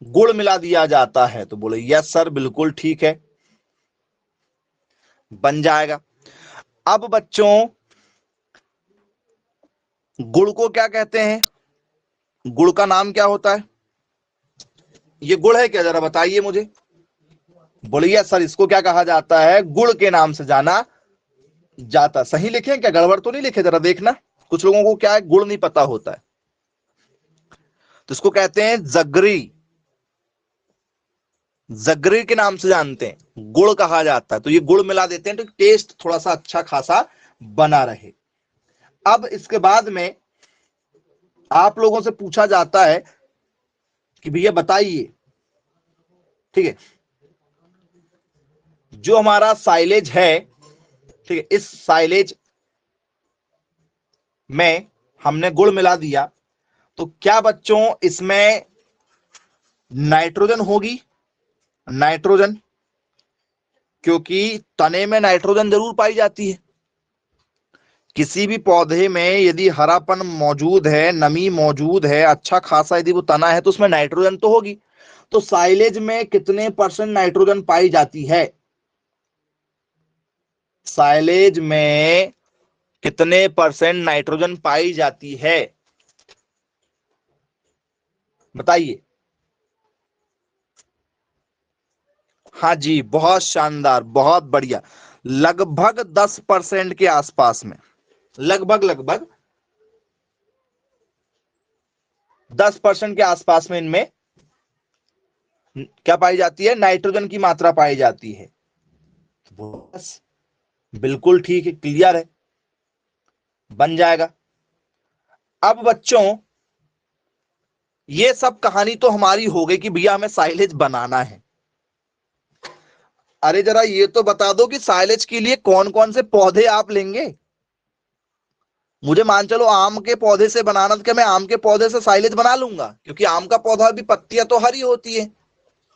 गुड़ मिला दिया जाता है। तो बोले यस सर बिल्कुल ठीक है। बन जाएगा। अब बच्चों गुड़ को क्या कहते हैं? गुड़ का नाम क्या होता है? ये गुड़ है क्या, जरा बताइए मुझे। बोलिए सर, इसको क्या कहा जाता है? गुड़ के नाम से जाना जाता। सही लिखे क्या, गड़बड़ तो नहीं लिखे? जरा देखना, कुछ लोगों को क्या है, गुड़ नहीं पता होता है। तो इसको कहते हैं जगरी। जगरी के नाम से जानते हैं, गुड़ कहा जाता है। तो ये गुड़ मिला देते हैं तो टेस्ट थोड़ा सा अच्छा खासा बना रहे। अब इसके बाद में आप लोगों से पूछा जाता है कि भैया बताइए, ठीक है, जो हमारा साइलेज है, ठीक है, इस साइलेज में हमने गुड़ मिला दिया, तो क्या बच्चों इसमें नाइट्रोजन होगी? नाइट्रोजन, क्योंकि तने में नाइट्रोजन जरूर पाई जाती है। किसी भी पौधे में यदि हरापन मौजूद है, नमी मौजूद है, अच्छा खासा यदि वो तना है, तो उसमें नाइट्रोजन तो होगी। तो साइलेज में कितने % नाइट्रोजन पाई जाती है? साइलेज में कितने % नाइट्रोजन पाई जाती है, बताइए। हाँ जी, बहुत शानदार, बहुत बढ़िया। लगभग 10% के आसपास में, लगभग लगभग 10% के आसपास में इनमें क्या पाई जाती है? नाइट्रोजन की मात्रा पाई जाती है। बस, बिल्कुल ठीक है, क्लियर है, बन जाएगा। अब बच्चों ये सब कहानी तो हमारी हो गई कि भैया हमें साइलेज बनाना है। अरे जरा ये तो बता दो कि साइलेज के लिए कौन कौन से पौधे आप लेंगे। मुझे मान चलो आम के पौधे से बनाना, तो क्या मैं आम के पौधे से साइलेज बना लूंगा? क्योंकि आम का पौधा भी, पत्तियां तो हरी होती है,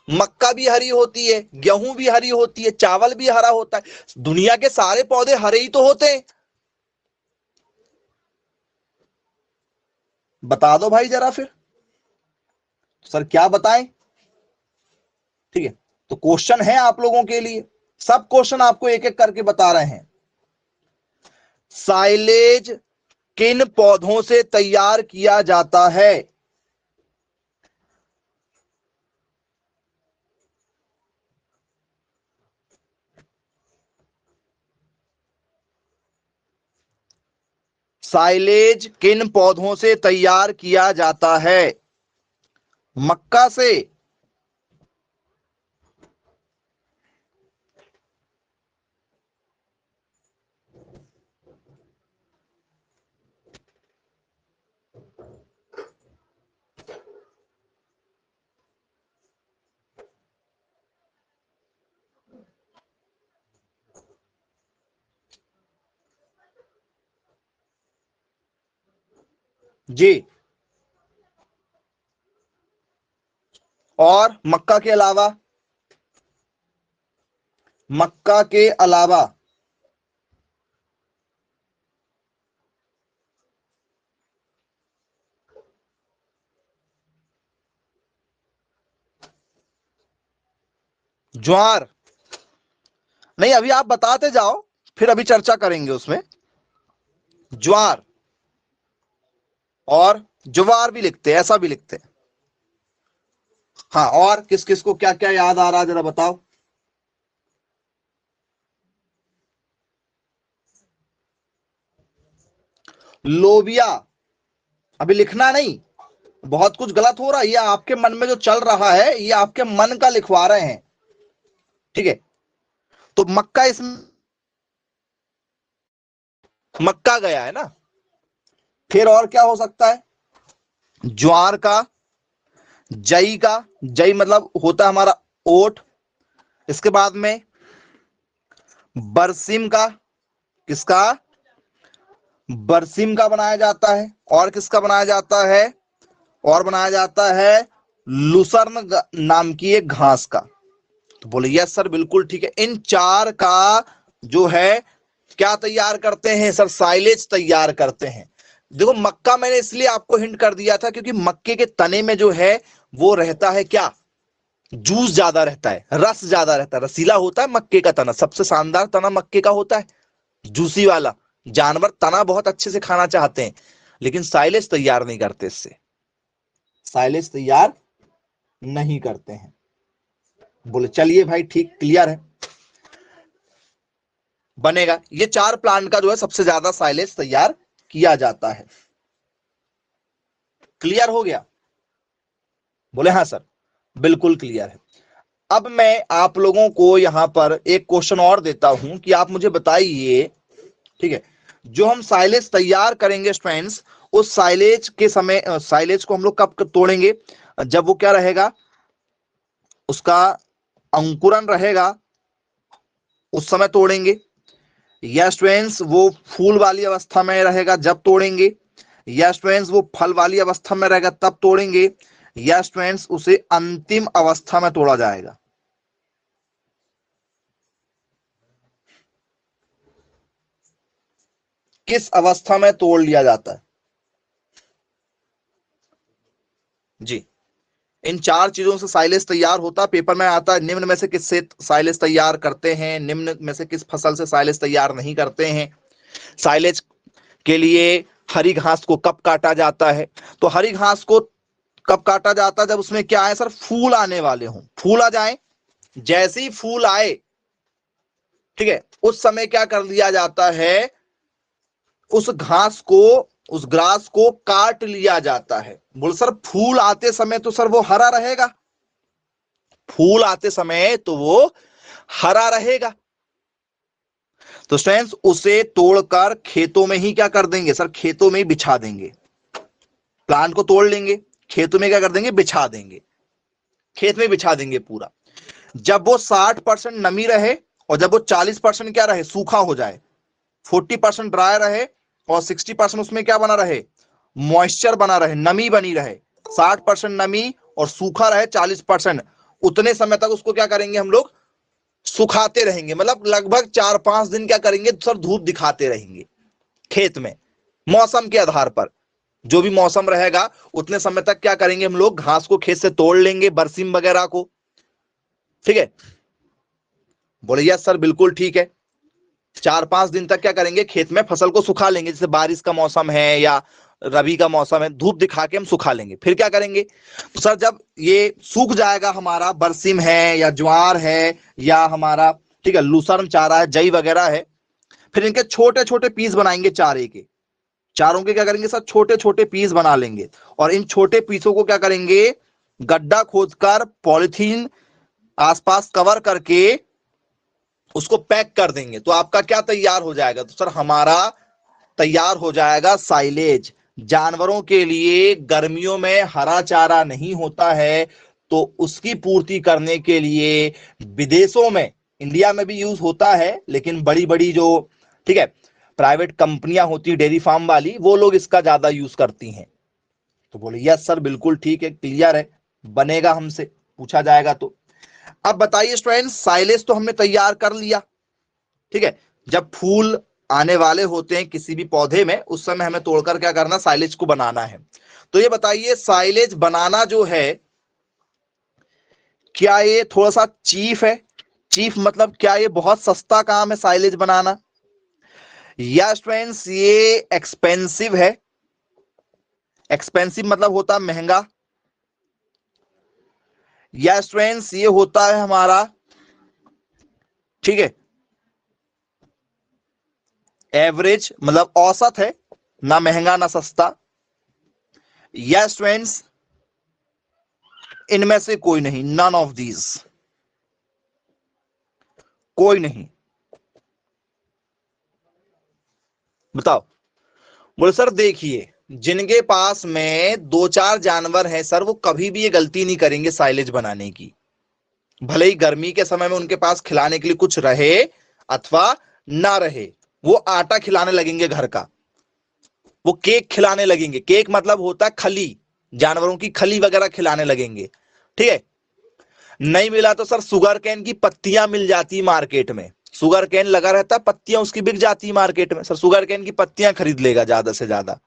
मक्का भी हरी होती है, गेहूं भी हरी होती है, चावल भी हरा होता है। दुनिया के सारे पौधे हरे ही तो होते हैं। बता दो भाई जरा फिर। सर क्या बताएं? ठीक है, तो क्वेश्चन है आप लोगों के लिए, सब क्वेश्चन आपको एक एक करके बता रहे हैं। साइलेज किन पौधों से तैयार किया जाता है? साइलेज किन पौधों से तैयार किया जाता है? मक्का से, जी, और मक्का के अलावा? मक्का के अलावा ज्वार? नहीं, अभी आप बताते जाओ, फिर अभी चर्चा करेंगे उसमें। ज्वार और ज्वार भी लिखते हैं, ऐसा भी लिखते हैं। हाँ, और किस किस को क्या क्या याद आ रहा है, जरा बताओ। लोबिया, अभी लिखना नहीं, बहुत कुछ गलत हो रहा है, ये आपके मन में जो चल रहा है, ये आपके मन का लिखवा रहे हैं, ठीक है। तो मक्का, इसमें मक्का गया है ना। फिर और क्या हो सकता है? ज्वार का, जई का, जई मतलब होता है हमारा ओट। इसके बाद में बरसिम का, किसका? बरसिम का बनाया जाता है। और किसका बनाया जाता है? और बनाया जाता है लुसर्न नाम की एक घास का। तो बोले यस सर, बिल्कुल ठीक है। इन चार का जो है क्या तैयार करते हैं सर? साइलेज तैयार करते हैं। देखो, मक्का मैंने इसलिए आपको हिंट कर दिया था क्योंकि मक्के के तने में जो है वो रहता है क्या? जूस ज्यादा रहता है, रस ज्यादा रहता है, रसीला होता है मक्के का तना, सबसे शानदार तना मक्के का होता है, जूसी वाला। जानवर तना बहुत अच्छे से खाना चाहते हैं, लेकिन साइलेज तैयार नहीं करते, इससे साइलेज तैयार नहीं करते हैं। बोले चलिए भाई ठीक, क्लियर है, बनेगा। ये 4 प्लांट का जो है सबसे ज्यादा साइलेज तैयार किया जाता है। क्लियर हो गया? बोले हाँ सर, बिल्कुल क्लियर है। अब मैं आप लोगों को यहां पर एक क्वेश्चन और देता हूं कि आप मुझे बताइए, ठीक है, जो हम साइलेज तैयार करेंगे स्टूडेंट्स, उस साइलेज के समय, साइलेज को हम लोग कब तोड़ेंगे? जब वो क्या रहेगा, उसका अंकुरन रहेगा, उस समय तोड़ेंगे। या स्टूडेंट्स वो फूल वाली अवस्था में रहेगा जब तोड़ेंगे, या स्टूडेंट्स वो फल वाली अवस्था में रहेगा तब तोड़ेंगे, या स्टूडेंट्स उसे अंतिम अवस्था में तोड़ा जाएगा? किस अवस्था में तोड़ लिया जाता है? जी, इन 4 चीजों से साइलेज तैयार होता है। पेपर में आता है निम्न में से किससे साइलेज तैयार करते हैं, निम्न में से किस फसल से साइलेज तैयार नहीं करते हैं। साइलेज के लिए हरी घास को कब काटा जाता है? तो हरी घास को कब काटा जाता है? जब उसमें क्या है सर, फूल आने वाले हों, फूल आ जाए। जैसे ही फूल आए, ठीक है, उस समय क्या कर दिया जाता है, उस घास को, उस ग्रास को काट लिया जाता है। बोल सर फूल आते समय तो सर वो हरा रहेगा, फूल आते समय तो वो हरा रहेगा। तो स्टूडेंट्स उसे तोड़कर खेतों में ही क्या कर देंगे सर, खेतों में ही बिछा देंगे। प्लांट को तोड़ लेंगे, खेतों में क्या कर देंगे, बिछा देंगे, खेत में बिछा देंगे पूरा। जब वो 60% नमी रहे और जब वो 40% क्या रहे, सूखा हो जाए, 40% ड्राई रहे और 60% उसमें क्या बना रहे, मॉइस्चर बना रहे, नमी बनी रहे। 60% नमी और सूखा रहे 40%, उतने समय तक उसको क्या करेंगे हम लोग, सुखाते रहेंगे। मतलब लगभग 4-5 दिन क्या करेंगे सर, धूप दिखाते रहेंगे खेत में। मौसम के आधार पर जो भी मौसम रहेगा उतने समय तक क्या करेंगे हम लोग, घास को खेत से तोड़ लेंगे, बरसीम वगैरह को, ठीक है। बोले यस सर बिल्कुल ठीक है। 4-5 दिन तक क्या करेंगे, खेत में फसल को सुखा लेंगे। जैसे बारिश का मौसम है या रबी का मौसम है, धूप दिखा के हम सुखा लेंगे। फिर क्या करेंगे, तो सर जब ये सूख जाएगा, हमारा बरसीम है या ज्वार है या हमारा, ठीक है, लूसर्न चारा है, जई वगैरह है, फिर इनके छोटे छोटे पीस बनाएंगे चारे के। चारों के क्या करेंगे सर, छोटे छोटे पीस बना लेंगे और इन छोटे पीसों को क्या करेंगे, गड्ढा खोदकर पॉलिथीन आसपास कवर करके उसको पैक कर देंगे। तो आपका क्या तैयार हो जाएगा, तो सर हमारा तैयार हो जाएगा साइलेज। जानवरों के लिए गर्मियों में हरा चारा नहीं होता है, तो उसकी पूर्ति करने के लिए विदेशों में, इंडिया में भी यूज होता है, लेकिन बड़ी बड़ी जो, ठीक है, प्राइवेट कंपनियां होती है डेयरी फार्म वाली, वो लोग इसका ज्यादा यूज करती हैं। तो बोले यस सर बिल्कुल ठीक है, क्लियर है, बनेगा, हमसे पूछा जाएगा तो। अब बताइए स्टूडेंट, साइलेज तो हमने तैयार कर लिया, ठीक है। जब फूल आने वाले होते हैं किसी भी पौधे में, उस समय हमें तोड़कर क्या करना, साइलेज को बनाना है। तो ये बताइए साइलेज बनाना जो है, क्या ये थोड़ा सा चीफ है? चीफ मतलब क्या ये बहुत सस्ता काम है साइलेज बनाना, या स्टूडेंट्स ये एक्सपेंसिव है? एक्सपेंसिव मतलब होता है महंगा, या स्टूडेंट्स ये होता है हमारा, ठीक है, एवरेज मतलब औसत है, ना महंगा ना सस्ता, या स्टूडेंट्स इनमें से कोई नहीं, नन ऑफ दीज, कोई नहीं? बताओ। बोले सर देखिए, जिनके पास में 2-4 जानवर हैं सर, वो कभी भी ये गलती नहीं करेंगे साइलेज बनाने की। भले ही गर्मी के समय में उनके पास खिलाने के लिए कुछ रहे अथवा ना रहे, वो आटा खिलाने लगेंगे घर का, वो केक खिलाने लगेंगे। केक मतलब होता है खली, जानवरों की खली वगैरह खिलाने लगेंगे, ठीक है। नहीं मिला तो सर शुगर कैन की पत्तियां मिल जाती मार्केट में, शुगर कैन लगा रहता है, पत्तियां उसकी बिक जाती है मार्केट में, सर शुगर कैन की पत्तियां खरीद लेगा ज्यादा से ज्यादा।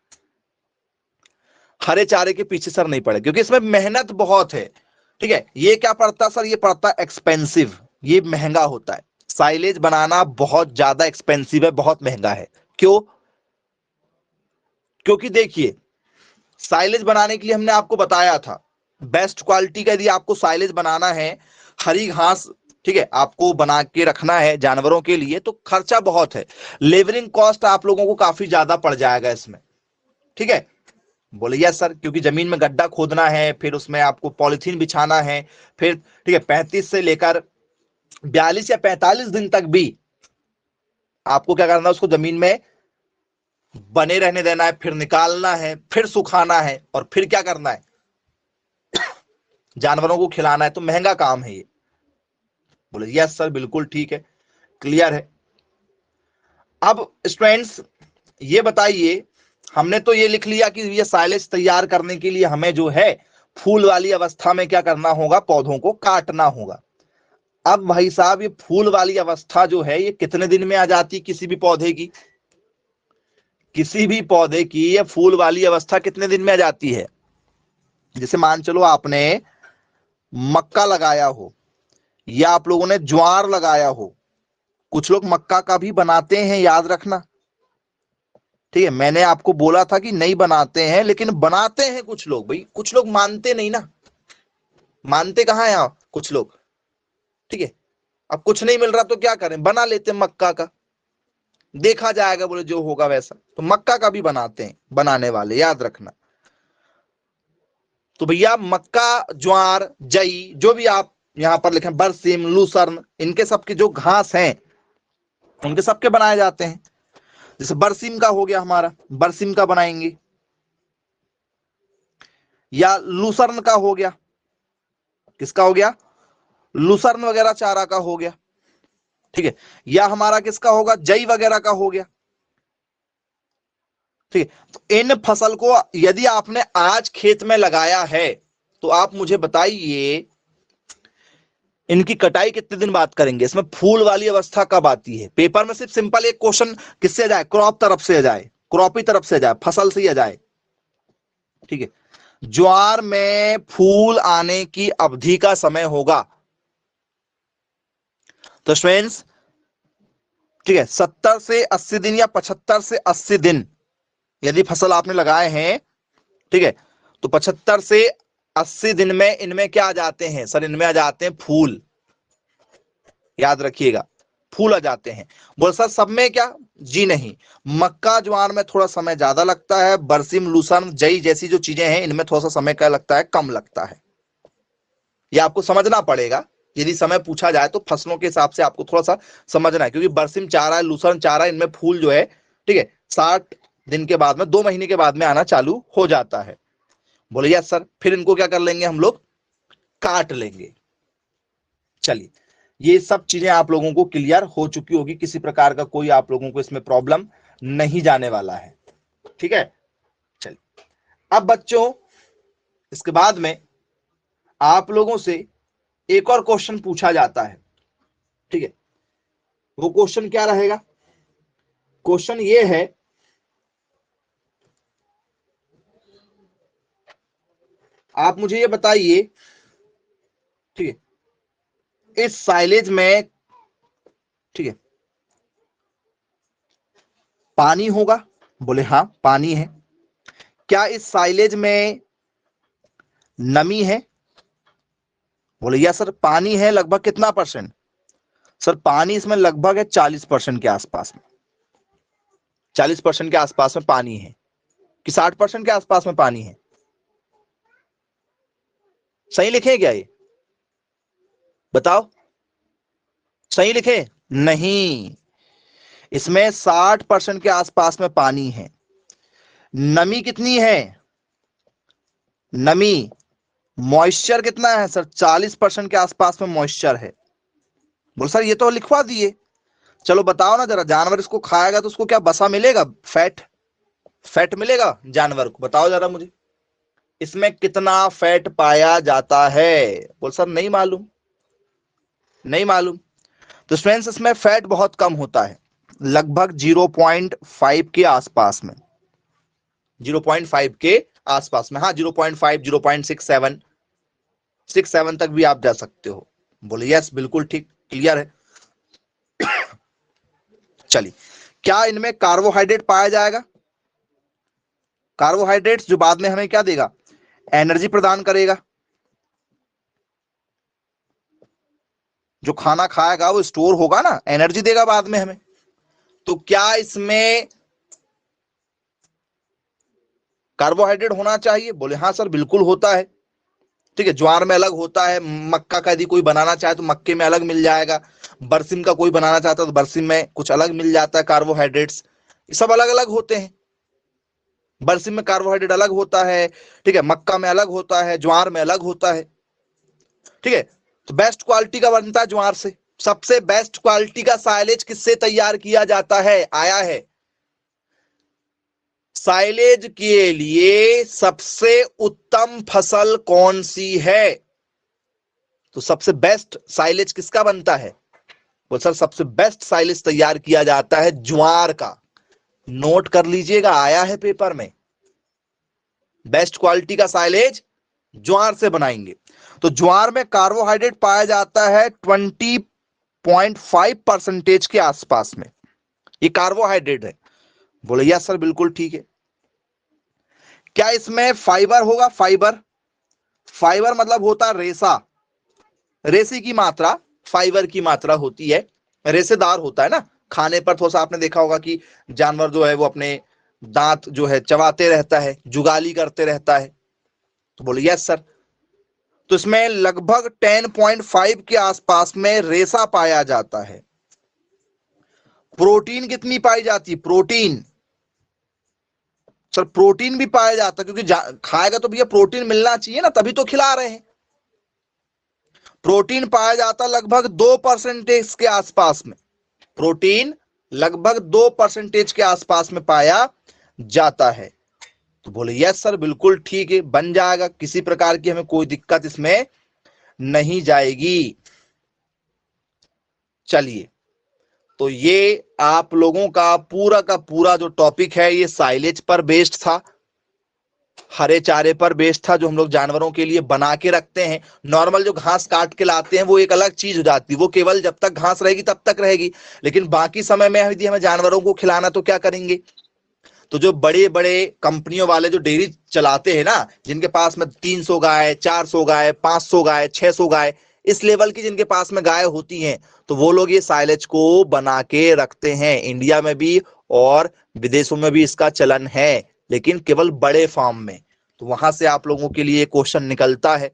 हरे चारे के पीछे सर नहीं पड़े, क्योंकि इसमें मेहनत बहुत है। ठीक है, ये क्या पड़ता है सर, ये पड़ता है एक्सपेंसिव, ये महंगा होता है। साइलेज बनाना बहुत ज्यादा एक्सपेंसिव है, बहुत महंगा है। क्यों? क्योंकि देखिए, साइलेज बनाने के लिए हमने आपको बताया था, बेस्ट क्वालिटी का यदि आपको साइलेज बनाना है, हरी घास, ठीक है, आपको बना के रखना है जानवरों के लिए, तो खर्चा बहुत है, लेबरिंग कॉस्ट आप लोगों को काफी ज्यादा पड़ जाएगा इसमें। ठीक है, बोले यस सर, क्योंकि जमीन में गड्ढा खोदना है, फिर उसमें आपको पॉलिथीन बिछाना है, फिर ठीक है 35 से लेकर 42 या 45 दिन तक भी आपको क्या करना है, उसको जमीन में बने रहने देना है, फिर निकालना है, फिर सुखाना है, और फिर क्या करना है, जानवरों को खिलाना है। तो महंगा काम है ये। बोले यस सर, बिल्कुल ठीक है, क्लियर है। अब स्टूडेंट्स ये बताइए, हमने तो ये लिख लिया कि ये साइलेज तैयार करने के लिए हमें जो है फूल वाली अवस्था में क्या करना होगा, पौधों को काटना होगा। अब भाई साहब, ये फूल वाली अवस्था जो है, ये कितने दिन में आ जाती है किसी भी पौधे की? किसी भी पौधे की ये फूल वाली अवस्था कितने दिन में आ जाती है? जैसे मान चलो आपने मक्का लगाया हो, या आप लोगों ने ज्वार लगाया हो, कुछ लोग मक्का का भी बनाते हैं, याद रखना। ठीक है, मैंने आपको बोला था कि नहीं बनाते हैं, लेकिन बनाते हैं कुछ लोग। भाई कुछ लोग मानते नहीं ना, मानते कहाँ हैं आप कुछ लोग। ठीक है, अब कुछ नहीं मिल रहा तो क्या करें, बना लेते हैं मक्का का, देखा जाएगा, बोले जो होगा वैसा। तो मक्का का भी बनाते हैं बनाने वाले, याद रखना। तो भैया मक्का, ज्वार, जई, जो भी आप यहां पर लिखें, बरसीम, लूसर्न, इनके सबके जो घास हैं उनके सबके बनाए जाते हैं। जैसे बरसीम का हो गया हमारा, बरसीम का बनाएंगे, या लूसर्न का हो गया, किसका हो गया, लूसर्न वगैरह चारा का हो गया। ठीक है, या हमारा किसका होगा, जई वगैरह का हो गया। ठीक है, तो इन फसल को यदि आपने आज खेत में लगाया है, तो आप मुझे बताइए इनकी कटाई कितने दिन बाद करेंगे? इसमें फूल वाली अवस्था कब आती है? पेपर में सिर्फ सिंपल एक क्वेश्चन किससे जाए, क्रॉप तरफ से जाए, क्रॉपी तरफ से जाए, फसल से ही जाए। ठीक है, ज्वार में फूल आने की अवधि का समय होगा, तो स्टूडेंट्स ठीक है 70 से 80 दिन या 75 से 80 दिन यदि फसल आपने लगाए हैं, ठीक है, तो 75 से 80 दिन में इनमें क्या आ जाते हैं सर, इनमें आ जाते हैं फूल, याद रखिएगा, फूल आ जाते हैं। बोल सर सब में क्या? जी नहीं, मक्का ज्वार में थोड़ा समय ज्यादा लगता है, बरसिम, लूसन, जई जैसी जो चीजें हैं इनमें थोड़ा सा समय क्या लगता है, कम लगता है। ये आपको समझना पड़ेगा, यदि समय पूछा जाए तो फसलों के हिसाब से आपको थोड़ा सा समझना है, क्योंकि बरसिम चारा है, लूसर्न चारा, इनमें फूल जो है, ठीक है, 60 दिन के बाद में, 2 महीने के बाद में आना चालू हो जाता है। बोले यस सर, फिर इनको क्या कर लेंगे हम लोग, काट लेंगे। चलिए, ये सब चीजें आप लोगों को क्लियर हो चुकी होगी, किसी प्रकार का कोई आप लोगों को इसमें प्रॉब्लम नहीं जाने वाला है। ठीक है, चलिए अब बच्चों इसके बाद में आप लोगों से एक और क्वेश्चन पूछा जाता है। ठीक है, वो क्वेश्चन क्या रहेगा? क्वेश्चन ये है, आप मुझे ये बताइए, ठीक है, इस साइलेज में, ठीक है, पानी होगा? बोले हाँ पानी है। क्या इस साइलेज में नमी है? बोले या सर पानी है, लगभग कितना परसेंट? सर पानी इसमें लगभग है 40% के आसपास में, 40% के आसपास में पानी है, कि 60% के आसपास में पानी है? सही लिखे क्या ये, बताओ, सही लिखे? नहीं, इसमें 60% के आसपास में पानी है। नमी कितनी है? नमी, मॉइस्चर कितना है सर? 40% के आसपास में मॉइस्चर है। बोल सर ये तो लिखवा दिए। चलो बताओ ना जरा, जानवर इसको खाएगा तो उसको क्या बसा मिलेगा, फैट, फैट मिलेगा जानवर को? बताओ जरा मुझे, इसमें कितना फैट पाया जाता है? बोल सर नहीं मालूम, नहीं मालूम। तो स्टूडेंट्स इसमें फैट बहुत कम होता है, लगभग 0.5 के आसपास में, 0.5 के आसपास में, हाँ 0.5, 0.67, 6 7 तक भी आप जा सकते हो। बोले यस, बिल्कुल ठीक, क्लियर है। चलिए, क्या इनमें कार्बोहाइड्रेट पाया जाएगा? कार्बोहाइड्रेट्स जो बाद में हमें क्या देगा? एनर्जी प्रदान करेगा। जो खाना खाएगा वो स्टोर होगा ना, एनर्जी देगा बाद में हमें। तो क्या इसमें कार्बोहाइड्रेट होना चाहिए? बोले हाँ सर, बिल्कुल होता है। ठीक है, ज्वार में अलग होता है, मक्का का यदि कोई बनाना चाहे तो मक्के में अलग मिल जाएगा, बरसिम का कोई बनाना चाहता है तो बरसिम में कुछ अलग मिल जाता है कार्बोहाइड्रेट्स। ये सब अलग अलग होते हैं। बरसिम में कार्बोहाइड्रेट अलग होता है, ठीक है, मक्का में अलग होता है, ज्वार में अलग होता है। ठीक है, तो बेस्ट क्वालिटी का बनता है ज्वार से। सबसे बेस्ट क्वालिटी का साइलेज किससे तैयार किया जाता है? आया है। साइलेज के लिए सबसे उत्तम फसल कौन सी है? तो सबसे बेस्ट साइलेज किसका बनता है? वो सर, सबसे बेस्ट साइलेज तैयार किया जाता है ज्वार का। नोट कर लीजिएगा, आया है पेपर में। बेस्ट क्वालिटी का साइलेज ज्वार से बनाएंगे। तो ज्वार में कार्बोहाइड्रेट पाया जाता है 20.5% के आसपास में। ये कार्बोहाइड्रेट है। बोले यस सर, बिल्कुल ठीक है। क्या इसमें फाइबर होगा? फाइबर, फाइबर मतलब होता है रेसा। रेसे की मात्रा, फाइबर की मात्रा होती है, रेसेदार होता है ना। खाने पर थोड़ा सा आपने देखा होगा कि जानवर जो है वो अपने दांत जो है चबाते रहता है, जुगाली करते रहता है। तो बोले यस सर। तो इसमें लगभग 10.5 के आसपास में रेसा पाया जाता है। प्रोटीन कितनी पाई जाती है? प्रोटीन सर, प्रोटीन भी पाया जाता है, क्योंकि खाएगा तो भैया प्रोटीन मिलना चाहिए ना, तभी तो खिला रहे हैं। प्रोटीन पाया जाता लगभग 2% के आसपास में। प्रोटीन लगभग 2% के आसपास में पाया जाता है। तो बोले यस सर, बिल्कुल ठीक है, बन जाएगा, किसी प्रकार की हमें कोई दिक्कत इसमें नहीं जाएगी। चलिए, तो ये आप लोगों का पूरा जो टॉपिक है ये साइलेज पर बेस्ड था, हरे चारे पर बेस्ड था, जो हम लोग जानवरों के लिए बना के रखते हैं। नॉर्मल जो घास काट के लाते हैं वो एक अलग चीज हो जाती है, वो केवल जब तक घास रहेगी तब तक रहेगी, लेकिन बाकी समय में यदि हमें जानवरों को खिलाना तो क्या करेंगे? तो जो बड़े बड़े कंपनियों वाले जो डेयरी चलाते हैं ना, जिनके पास में 300 गाय, 400 गाय, 500 गाय, 600 गाय, इस लेवल की जिनके पास में गाय होती हैं, तो वो लोग ये साइलेज को बना के रखते हैं। इंडिया में भी और विदेशों में भी इसका चलन है, लेकिन केवल बड़े फार्म में। तो वहां से आप लोगों के लिए क्वेश्चन निकलता है।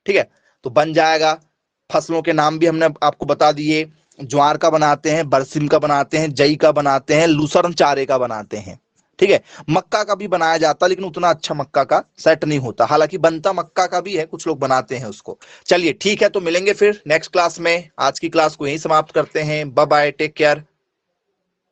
ठीक है, तो बन जाएगा। फसलों के नाम भी हमने आपको बता दिए। ज्वार का बनाते हैं, बरसिम का बनाते हैं, जई का बनाते हैं, लूसर्न चारे का बनाते हैं। ठीक है, मक्का का भी बनाया जाता है, लेकिन उतना अच्छा मक्का का सेट नहीं होता, हालांकि बनता मक्का का भी है, कुछ लोग बनाते हैं उसको। चलिए ठीक है, तो मिलेंगे फिर नेक्स्ट क्लास में। आज की क्लास को यहीं समाप्त करते हैं। Bye bye, take care.